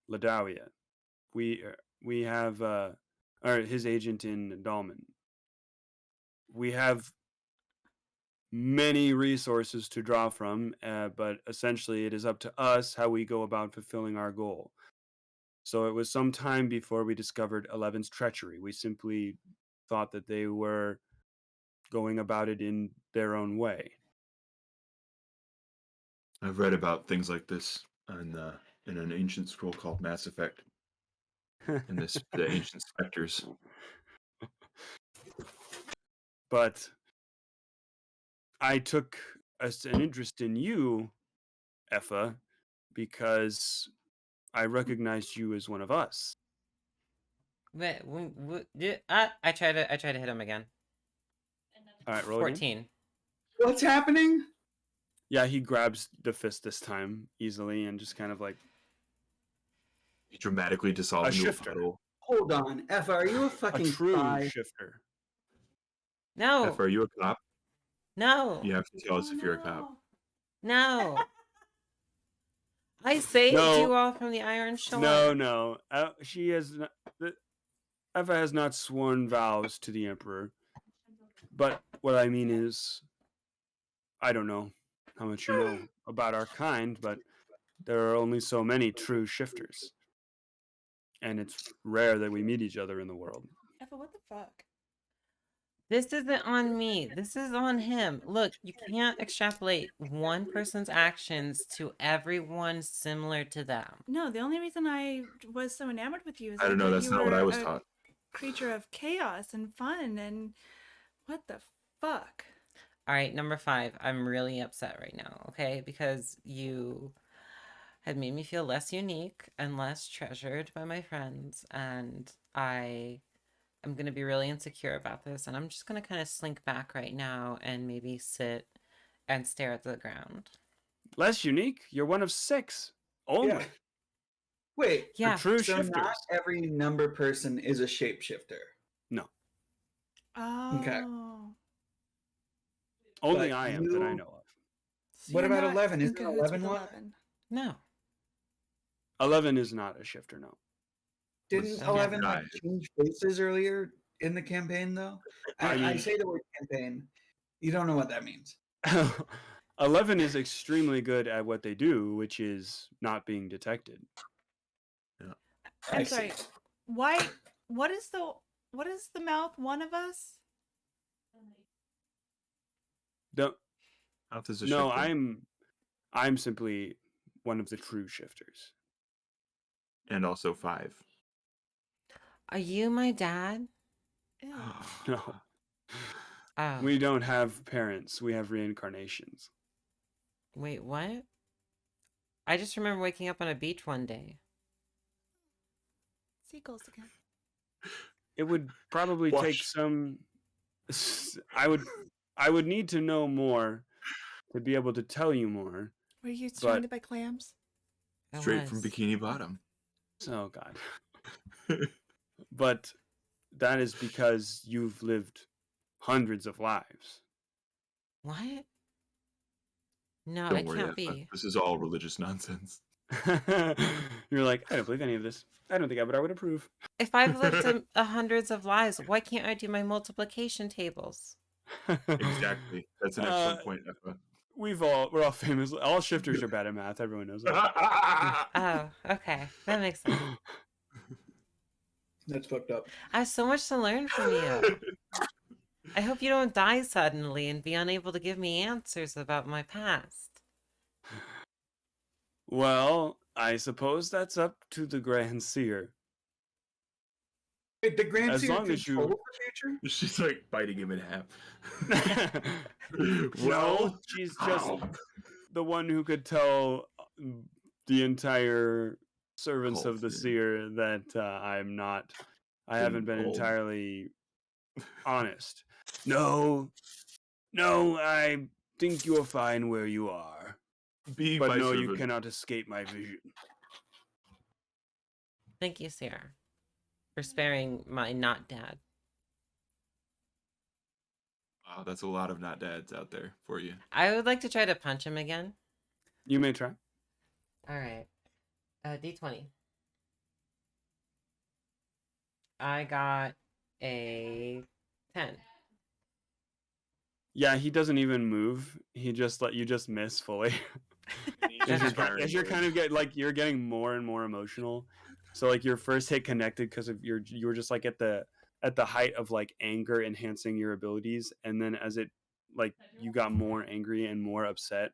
Ladawia. We have or his agent in Dalman. We have many resources to draw from, but essentially it is up to us how we go about fulfilling our goal. So it was some time before we discovered 11's treachery. We simply thought that they were going about it in their own way. I've read about things like this in an ancient scroll called Mass Effect. And the ancient specters. But I took an interest in you, Effa, because I recognized you as one of us. I try to hit him again. All right, roll 14. again. What's happening? Yeah, he grabs the fist this time easily and just kind of like He dramatically dissolves into a shifter. puddle. Hold on, Effa, are you a a fucking true spy? shifter. No. Effa, are you a cop? No. You have to tell us if you're a cop. No. I saved you all from the Iron Shore. No. She has not, Effa has not sworn vows to the Emperor. But what I mean is, I don't know how much you know about our kind, but there are only so many true shifters. and it's rare that we meet each other in the world. Effa, what the fuck? This isn't on me. This is on him. Look, you can't extrapolate one person's actions to everyone similar to them. No, the only reason I was so enamored with you is I don't know. thought That's you not what were I was a taught. creature of chaos and fun and what the fuck? All right, number 5. I'm really upset right now, okay? Because you had made me feel less unique and less treasured by my friends, and I'm going to be really insecure about this, and I'm just going to kind of slink back right now and maybe sit and stare at the ground. Less unique? You're one of 6 only. Yeah. Wait, Yeah. True so shifters. not every number person is a shapeshifter. No, Oh. only But I am that I you- know of. So What you're about not 11? in Isn't cahoots 11 with one? 11? No. 11 is not a shifter, no. Didn't Yeah. 11 Guys. like change faces earlier in the campaign though? I mean- say the word campaign. You don't know what that means. 11 is extremely good at what they do, which is not being detected. I I'm see. sorry. Why? What is the mouth? One of us? Don't, Mouth is a no, shifter. I'm simply one of the true shifters. And also 5. Are you my dad? Ew. No, Oh. we don't have parents. We have reincarnations. Wait, what? I just remember waking up on a beach one day. Seagulls again. It would probably take Wash. some. I would need to know more to be able to tell you more. Were you surrounded by clams? I Straight from was. Bikini Bottom. Oh God. But that is because you've lived hundreds of lives. What? No, Don't it worry, can't Effa. be. This is all religious nonsense. You're like, I don't believe any of this. I don't think I would approve. If I've lived a hundreds of lives, why can't I do my multiplication tables? Exactly. That's an excellent point, Effa. We're all famous. All shifters are bad at math. Everyone knows that. Oh, okay. That makes sense. That's fucked up. I have so much to learn from you. I hope you don't die suddenly and be unable to give me answers about my past. Well, I suppose that's up to the Grand Seer. Wait, the Grand As Seer long as you- controls the future? She's like biting him in half. No, she's just the one who could tell the entire servants of the Cult, yeah. seer that I haven't been Old. entirely honest. No, I think you're fine where you are. Being But my no, you servant. cannot escape my vision. Thank you, Sarah, for sparing my not dad. Wow, that's a lot of not dads out there for you. I would like to try to punch him again. You may try. All right. D20. I got a 10. Yeah, he doesn't even move. He just let you just miss fully. As you're kind of you're getting more and more emotional. So like your first hit connected because of you were just like at the height of like anger enhancing your abilities, and then as it like you got more angry and more upset,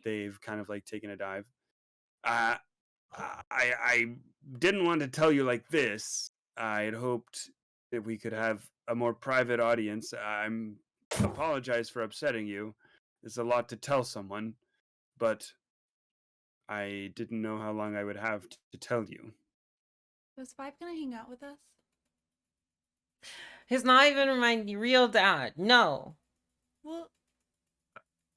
they've kind of like taken a dive. I didn't want to tell you like this. I had hoped that we could have a more private audience. I'm apologize for upsetting you. It's a lot to tell someone, but I didn't know how long I would have to tell you. Was Five gonna hang out with us? He's not even my real dad. No. Well,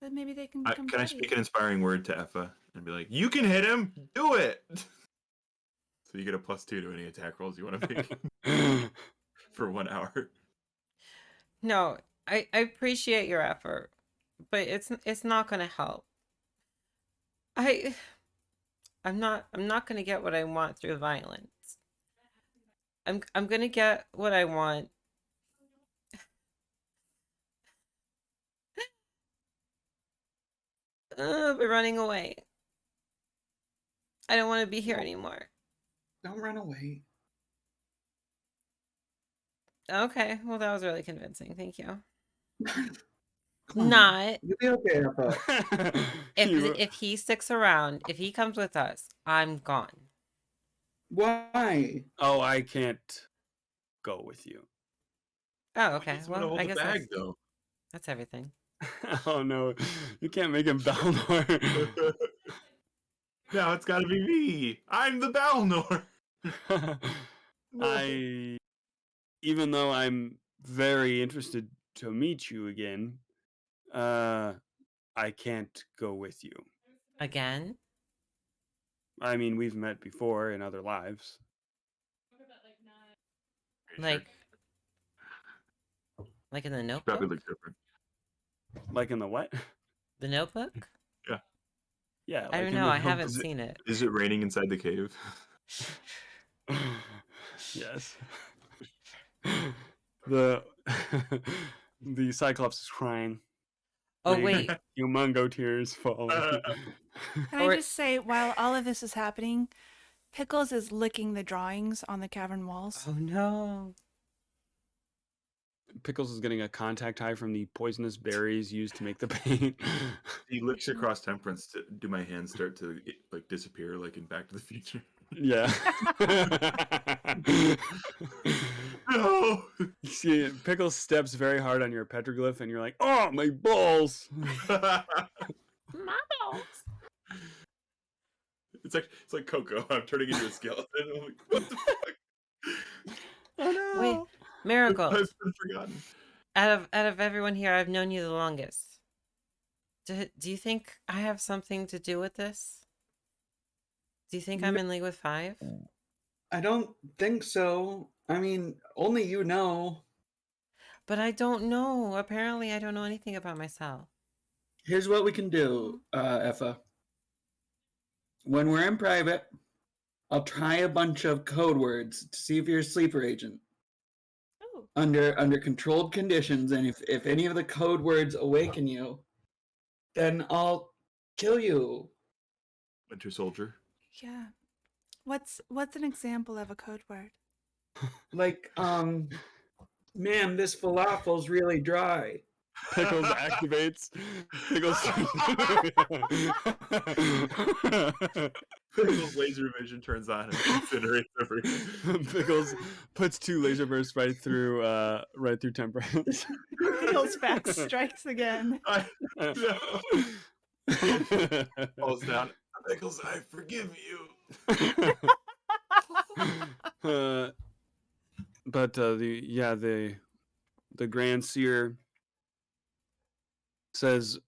then maybe they can become Can I buddies. speak an inspiring word to Effa and be like, you can hit him, do it! So you get a +2 to any attack rolls you want to make for 1 hour. No, I appreciate your effort, but it's not gonna help. I'm not gonna get what I want through violence. I'm gonna get what I want. By running away. I don't want to be here anymore. Don't run away. Okay, well, that was really convincing. Thank you. Come on, Not you'll be okay, Effa. if he sticks around, if he comes with us, I'm gone. Why? Oh, I can't go with you. Oh, okay. He's gonna Well, hold I the guess bag though. that's everything. Oh no, you can't make him Balnor. Now it's gotta be me. I'm the Balnor. I, even though I'm very interested to meet you again, I can't go with you. Again? I mean, we've met before in other lives. Like in the Probably Notebook? look different. Like in the what? The Notebook? Yeah, I like don't in know. the I haven't Notebook. seen it. Is it raining inside the cave? Yes. The the Cyclops is crying. Oh Big, wait, humongo tears falling. Can I just say, while all of this is happening, Pickles is licking the drawings on the cavern walls. oh no. Pickles is getting a contact high from the poisonous berries used to make the paint. He looks across Temperance. Do my hands start to like disappear, like in Back to the Future? Yeah. No. You see, Pickles steps very hard on your petroglyph, and you're like, "Oh, my balls!" Models. It's like Coco. I'm turning into a skeleton. I'm like, what the fuck? Oh no! Wait, Marigold. I've been forgotten. Out of everyone here, I've known you the longest. Do you think I have something to do with this? Do you think I'm in League with Five? I don't think so. I mean, only you know. But I don't know. Apparently, I don't know anything about myself. Here's what we can do, Effa. When we're in private, I'll try a bunch of code words to see if you're a sleeper agent Oh, under controlled conditions, and if any of the code words awaken you, then I'll kill you. Winter Soldier. yeah. What's an example of a code word? Like, ma'am, this falafel's really dry. Pickles activates. Pickles. Pickles' laser vision turns on and incinerates everything. Pickles puts 2 laser bursts right through Temperance. Pickles back strikes again. Falls down. Pickles, I forgive you. But the Grand Seer says,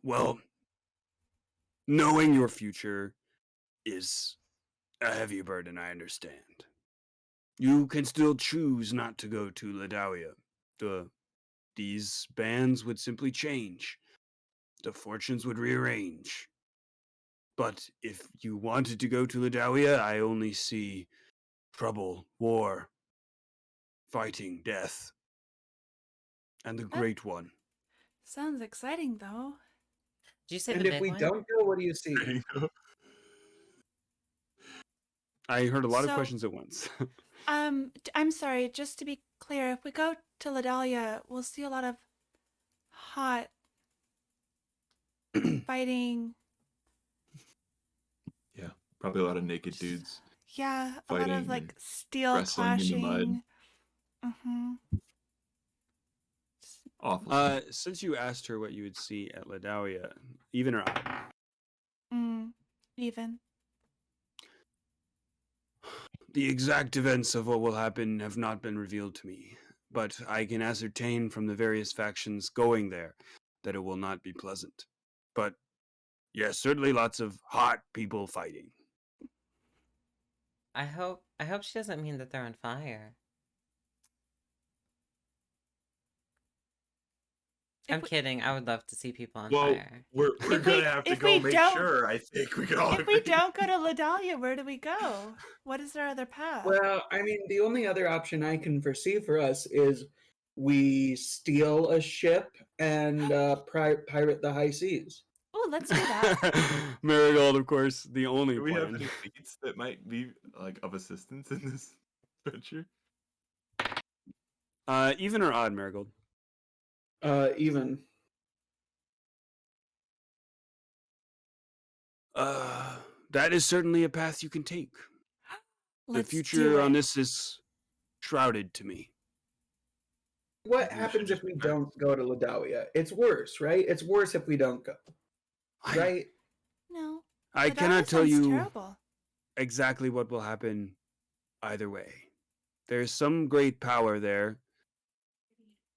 well, knowing your future is a heavy burden, I understand. You can still choose not to go to Ladawia. These bands would simply change. The fortunes would rearrange. But if you wanted to go to Ladawia, I only see trouble, war, fighting, death, and the Great One. Sounds exciting, though. Did you say And the if big we one? don't go, what do you see? I heard a lot of So- questions at once. I'm sorry, just to be clear, if we go to Ladalia, we'll see a lot of hot fighting. Yeah, probably a lot of naked dudes. Yeah, a lot of Fighting like and steel wrestling in the clashing. mud. Mm-hmm. Awful. Since you asked her what you would see at Ladawia, even or odd, Even. the exact events of what will happen have not been revealed to me, but I can ascertain from the various factions going there that it will not be pleasant. But yes, certainly lots of hot people fighting. I hope she doesn't mean that they're on fire. I'm kidding. I would love to see people on Well, fire. we're If gonna we- have to if go we make don't- sure. I think we can all. If we don't go to Ladalia, where do we go? What is our other path? Well, I mean, the only other option I can foresee for us is we steal a ship and pirate the high seas. Oh, let's do that. Marigold, of course, the only Do we have plan. any leads that might be like of assistance in this venture? Even or odd, Marigold? Even. That is certainly a path you can take. The Let's do future on it. this is shrouded to me. What Maybe we should happens if just we prepare. don't go to Ladawia? It's worse, right? It's worse if we don't go, right? No. I Ladawia cannot tell sounds you terrible. exactly what will happen either way. There's some great power there.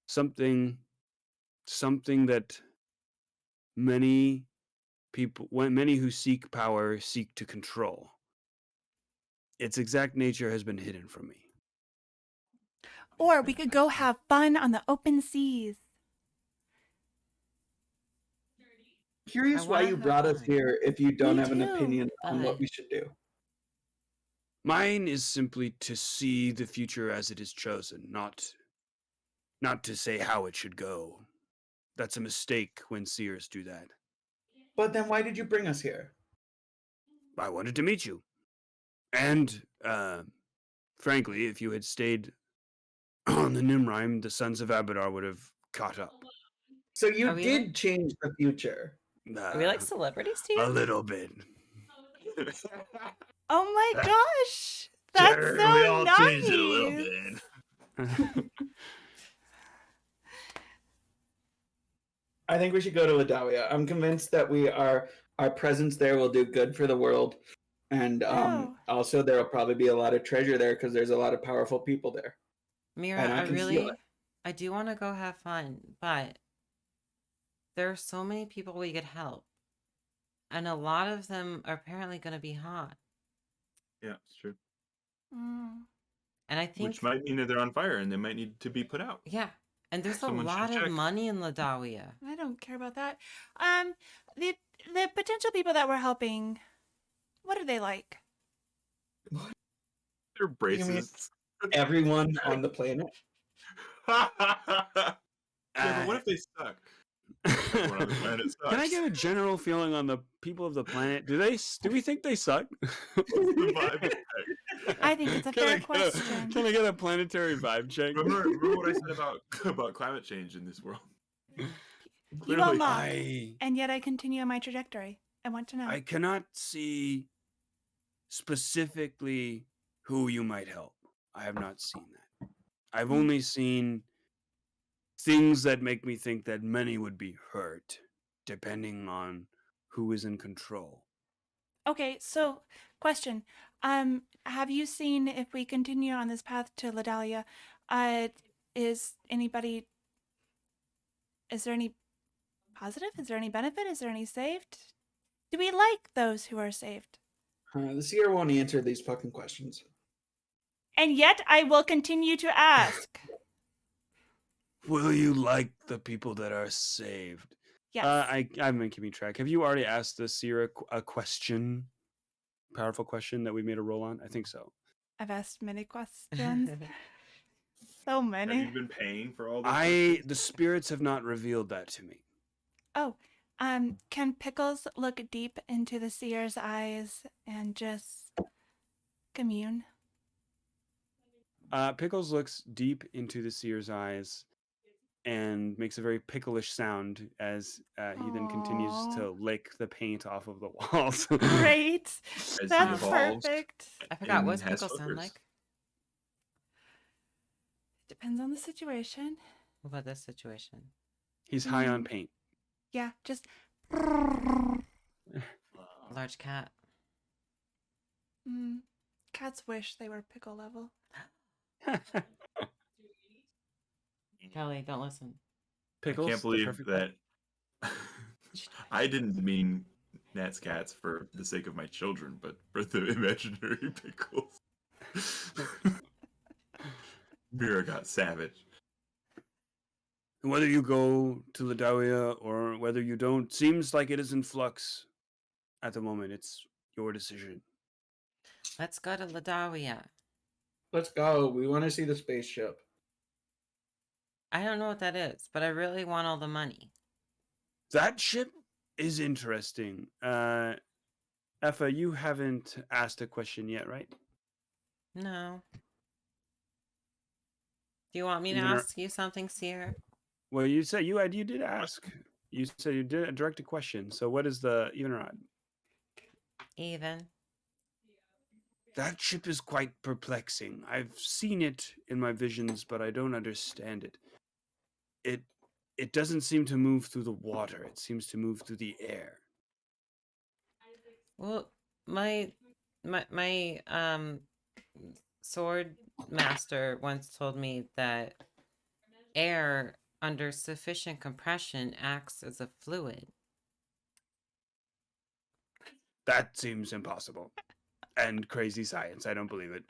Something that many people, many who seek power seek to control. Its exact nature has been hidden from me. Or we could go have fun on the open seas. Curious I why wanna you have brought us fun. here if you don't Me have an too, opinion on what but- we should do. Mine is simply to see the future as it is chosen, not to say how it should go. That's a mistake when seers do that. But then why did you bring us here? I wanted to meet you. And, frankly, if you had stayed on the Nimrime, the Sons of Abadar would have caught up. So you Are we did like- change the future. Are we like celebrities to A you? little bit. Oh my gosh. That's Sure, so we all nice. changed it a little bit. I think we should go to Ladawia. I'm convinced that our presence there will do good for the world. And Oh. also there will probably be a lot of treasure there because there's a lot of powerful people there. Mira, And I I can feel really, it. I do want to go have fun, but there are so many people we could help. And a lot of them are apparently going to be hot. Yeah, it's true. Mm. And I think, Which might mean that they're on fire and they might need to be put out. yeah. And there's a Someone should lot of check. money in Ladawia. I don't care about that. The potential people that we're helping, what are they like? They're You mean- braces. Everyone on the planet. Yeah, but what if they suck? Everyone on the planet sucks. Can I get a general feeling on the people of the planet? Do we think they suck? What's the vibe check? I think it's a fair question. Can I get a planetary vibe check? Remember what I said about climate change in this world? You Clearly, won't mock. I And yet I continue on my trajectory. I want to know. I cannot see specifically who you might help. I have not seen that. I've only seen things that make me think that many would be hurt, depending on who is in control. Okay, so question. Have you seen if we continue on this path to Ladawia, is there any positive? Is there any benefit? Is there any saved? Do we like those who are saved? The seer won't answer these fucking questions. And yet I will continue to ask. Will you like the people that are saved? Yes. I've been keeping track. Have you already asked the seer a question? Powerful question that we made a roll on? I think so. I've asked many questions. So have many. you been paying for all this? The spirits have not revealed that to me. Oh, can Pickles look deep into the seer's eyes and just commune? Pickles looks deep into the seer's eyes and makes a very picklish sound as he then continues Aw. to lick the paint off of the walls. Great. he That's evolves. perfect. I forgot, And what's has Pickle sound hookers. like? Depends on the situation. What about this situation? He's high on paint. Yeah, just. Large cat. Mm, cats wish they were pickle level. Kelly, don't listen. Pickles. I can't the believe perfect- that I didn't mean Nat's cats for the sake of my children, but for the imaginary pickles. Mira got savage. Whether you go to Ladawia or whether you don't, seems like it is in flux at the moment. It's your decision. Let's go to Ladawia. Let's go. We want to see the spaceship. I don't know what that is, but I really want all the money. That ship is interesting. Effa, you haven't asked a question yet, right? No. Do you want me to Even our- ask you something, Seer? Well, you said you did ask. You said you did a direct question. So what is the even or odd? Even. That ship is quite perplexing. I've seen it in my visions, but I don't understand it. It doesn't seem to move through the water. It seems to move through the air. Well, my sword master once told me that air under sufficient compression acts as a fluid. That seems impossible. And crazy science. I don't believe it.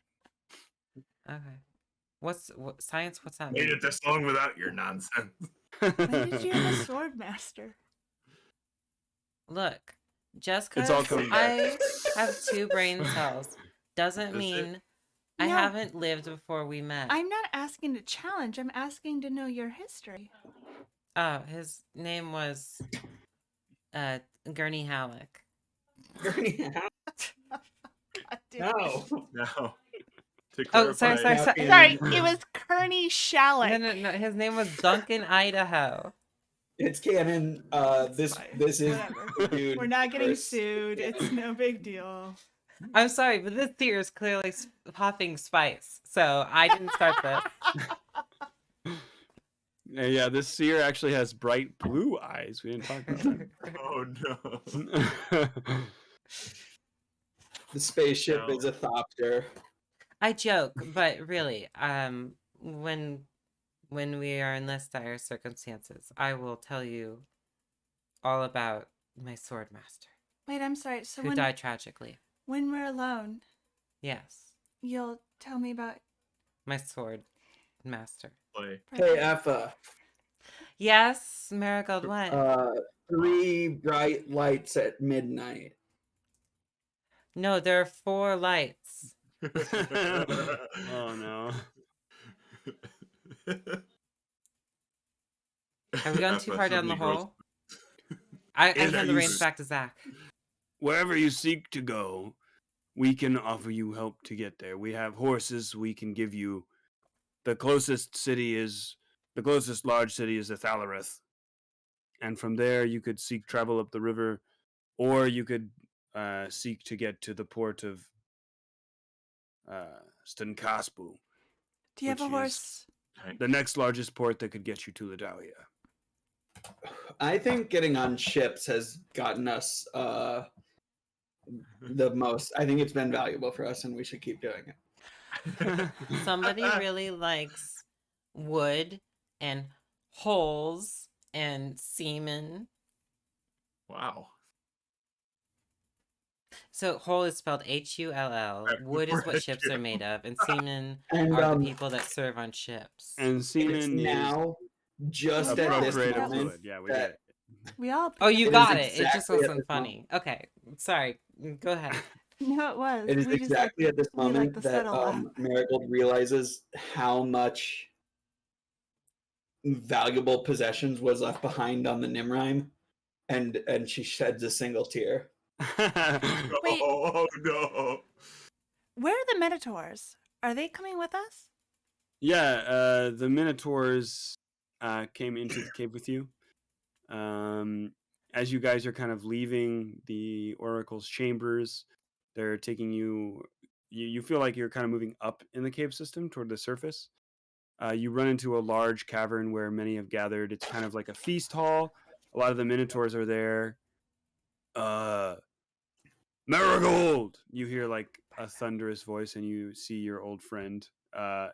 Okay. What science? What's that Made mean? it this long without your nonsense. When did you have a sword master? Look, just It's all because coming back. I have 2 brain cells doesn't Is it? mean I No. haven't lived before we met. I'm not asking to challenge. I'm asking to know your history. Oh, his name was Gurney Halleck. God damn it. No. Now, to Oh, sorry, clarify, sorry. Sorry, it was Kearney Shalleck. No. His name was Duncan, Idaho. It's canon. This fine. is Whatever. the dude. We're not getting first. sued. It's no big deal. I'm sorry, but this deer is clearly popping spice, so I didn't start this. Yeah, this seer actually has bright blue eyes. We didn't talk about oh no. that. The spaceship No. is a thopter. I joke, but really, when we are in less dire circumstances, I will tell you all about my sword master Wait, I'm sorry. So who died tragically. when we're alone, Yes, you'll tell me about. my sword master. Play. Hey, Effa. Yes, Marigold. What? 3 bright lights at midnight. No, there are 4 lights. Oh no. Have we gone too Effa far down the suddenly grows- hole? I Is hand that the you reins back to Zach. Wherever you seek to go, we can offer you help to get there. We have horses we can give you. The closest large city is Athalareth. And from there you could seek travel up the river, or you could seek to get to the port of Stankaspu, Do you have a which horse? the next largest port that could get you to Ledalia. I think getting on ships has gotten us the most. I think it's been valuable for us, and we should keep doing it. Somebody really likes wood and holes and seamen. Wow. So hole is spelled Hull. Wood is what ships are made of, and seamen And are the people that serve on ships. And it's seamen is now just at this appropriated moment. fluid. Yeah, we get it. We all. Oh, you It is got it. It just exactly at wasn't this funny. Okay, sorry. Go ahead. No, it was. It is We just exactly at this we like moment the that subtle laugh. Marigold realizes how much valuable possessions was left behind on the Nimrime, and she sheds a single tear. Wait. Oh no. Where are the Minotaurs? Are they coming with us? Yeah, the Minotaurs came into the cave with you. As you guys are kind of leaving the Oracle's chambers, they're taking you. You feel like you're kind of moving up in the cave system toward the surface. You run into a large cavern where many have gathered. It's kind of like a feast hall. A lot of the Minotaurs are there. Marigold! You hear like a thunderous voice, and you see your old friend, the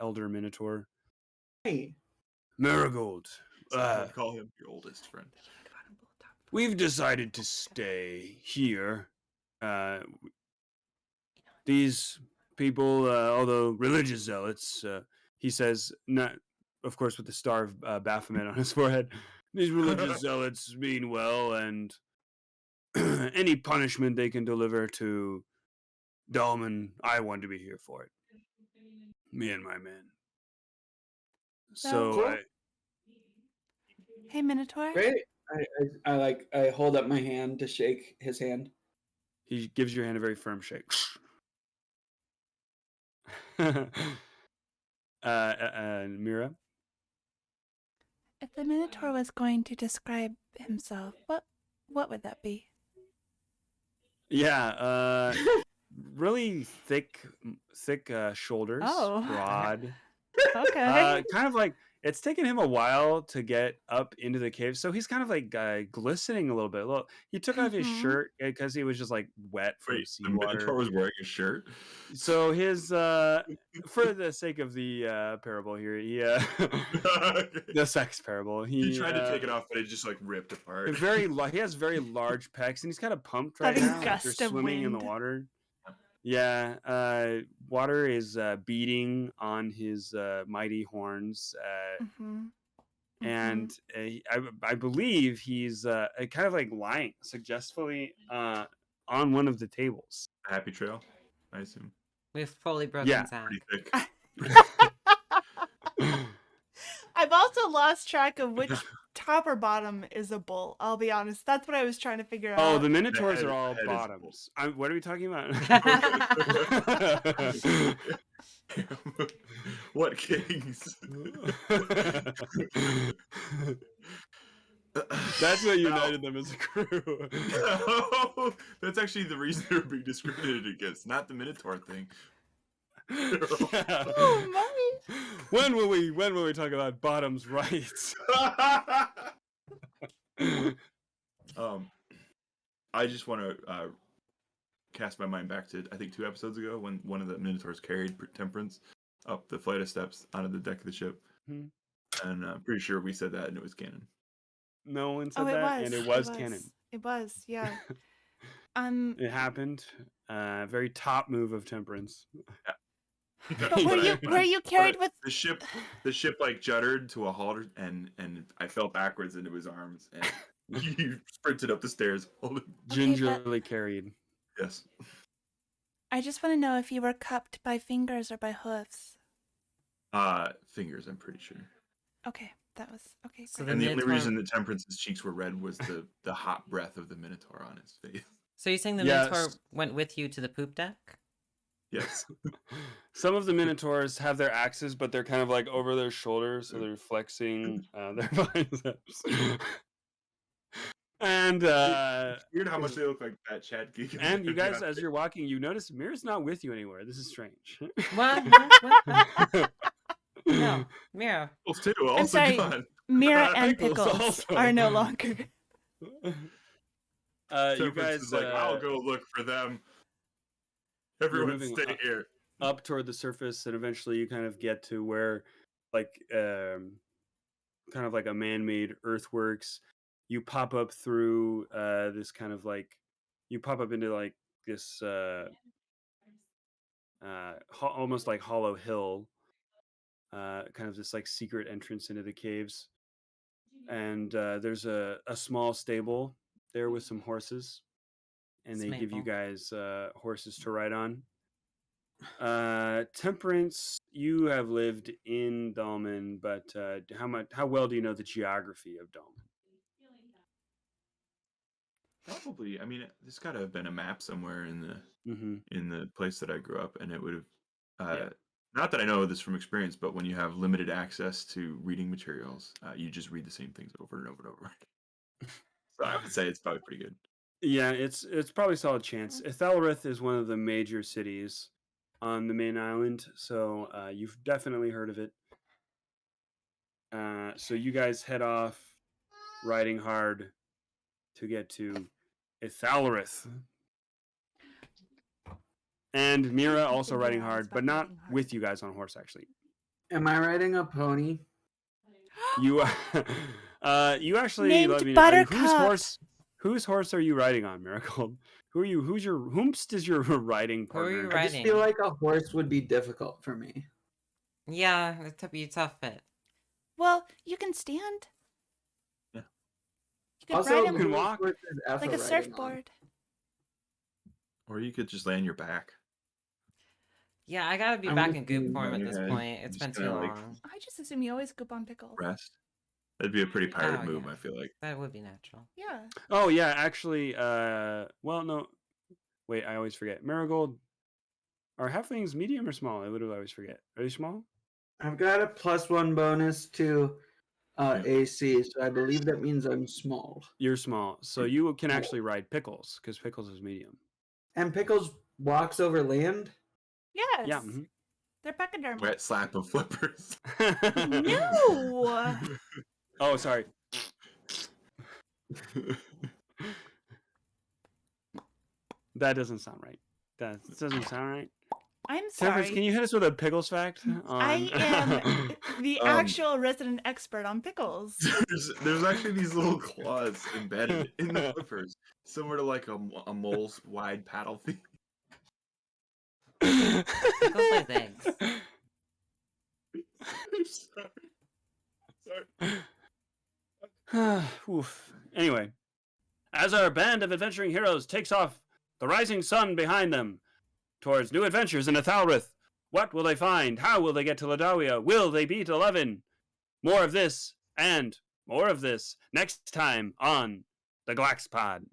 elder Minotaur. Hey, Marigold. I'd call him your oldest friend. We've decided to stay here. These people, although religious zealots, he says, not, of course, with the star of Baphomet on his forehead. These religious zealots mean well, and any punishment they can deliver to Dalman, I want to be here for it. Me and my men. So Cool. Hey, Minotaur. great! I hold up my hand to shake his hand. he gives your hand a very firm shake. Mira. If the Minotaur was going to describe himself, what would that be? Yeah, really thick shoulders, Oh. broad. Okay. Kind of like it's taken him a while to get up into the cave, so he's kind of like glistening a little bit. Well, he took off his Mhm. shirt because he was just like wet from Wait, the seawater. Minotaur was wearing a shirt? So his for the sake of the parable here, he the sex parable. He tried to take it off, but it just like ripped apart. He has very large pecs, and he's kind of pumped right Having now. Like gust they're of swimming in the wind. water. Yeah, water is beating on his mighty horns, Mhm. and I believe he's kind of like lying suggestfully on one of the tables. Happy trail, I assume. We've fully broken Yeah, Zach. Pretty thick. I've also lost track of which top or bottom is a bull. I'll be honest. That's what I was trying to figure Oh, out. the Minotaurs head- are all head is bottoms. What are we talking about? What kings? That's what united them as a crew. No, that's actually the reason they're being discriminated against, not the Minotaur thing. Yeah. Oh my! When will we talk about bottoms' rights? I just want to cast my mind back to I think 2 episodes ago when one of the Minotaurs carried Temperance up the flight of steps onto the deck of the ship, and I'm pretty sure we said that and it was canon. No one said Oh, it that, was. and it was canon. It was. Yeah. It happened. Very top move of Temperance. But were you carried with? the ship like juddered to a halt, and I fell backwards into his arms, and he sprinted up the stairs holding. Gingerly carried. Yes. I just want to know if you were cupped by fingers or by hoofs. Fingers, I'm pretty sure. Okay, that was okay. So great. And the only Minotaur- reason that Temperance's cheeks were red was the hot breath of the Minotaur on his face. So you're saying the Yes. Minotaur went with you to the poop deck? Yes. Some of the Minotaurs have their axes, but they're kind of like over their shoulders, so they're flexing their biceps. And It's weird how much they look like that Chad Geek. and you guys, as you're walking, you notice Mira's not with you anywhere. This is strange. What? No, Mira. Pickles too, I'm also sorry. gone. Mira and Pickles Pickles also. are no longer. You Temperance guys is like, I'll go look for them. Everyone moving stay up. here. up toward the surface, and eventually you kind of get to where, like, kind of like a man-made earthworks. You pop up through this kind of like, you pop up into like this almost like hollow hill, kind of this like secret entrance into the caves. And there's a small stable there with some horses, and they give you Smaple. guys horses to ride on. Temperance, you have lived in Dalman, but how well do you know the geography of Dalman? Probably. I mean, there's got to have been a map somewhere in Mm-hmm. the place that I grew up, and it would have. Yeah. Not that I know this from experience, but when you have limited access to reading materials, you just read the same things over and over and over. So I would say it's probably pretty good. Yeah, it's probably a solid chance. Ethelrith is one of the major cities on the main island, so you've definitely heard of it. So you guys head off, riding hard to get to Ethelrith. And Mira also riding hard, but not with you guys on horse, actually. Am I riding a pony? You you actually Named let me know. Buttercup. Whose horse are you riding on, Marigold? Whomst is your riding Who are partner? you I just riding? feel like a horse would be difficult for me. Yeah, it could be a tough fit. Well, you can stand. Yeah. You could Also, ride you can him walk. horse is Effa like a riding on. surfboard. Or you could just lay on your back. Yeah, I gotta be I'm back with in goop you, form at you this had point. It's been just too kinda, like, long. I just assume you always goop on Pickles. Rest. That'd be a pretty pirate Oh, move, yeah. I feel like. That would be natural. Yeah. Oh yeah, actually, well no, wait, I always forget. Marigold, Are halflings medium or small? I would always forget. Are they small? I've got a +1 bonus to AC, so I believe that means I'm small. You're small, so you can actually ride Pickles because Pickles is medium. And Pickles walks over land? Yes. Yeah. Mhm. They're pachyderm. Wet slap of flippers. No. Oh, sorry. That doesn't sound right. That doesn't sound right. I'm Temperance, sorry. can you hit us with a Pickles fact? I am the actual resident expert on pickles. there's actually these little claws embedded in the flippers, similar to like a mole's wide paddle feet. Pickles lays eggs. Sorry. Oof. Anyway, as our band of adventuring heroes takes off, the rising sun behind them, towards new adventures in Athalrith, what will they find? How will they get to Ladalia? Will they beat 11? More of this and more of this next time on the Glaxpod.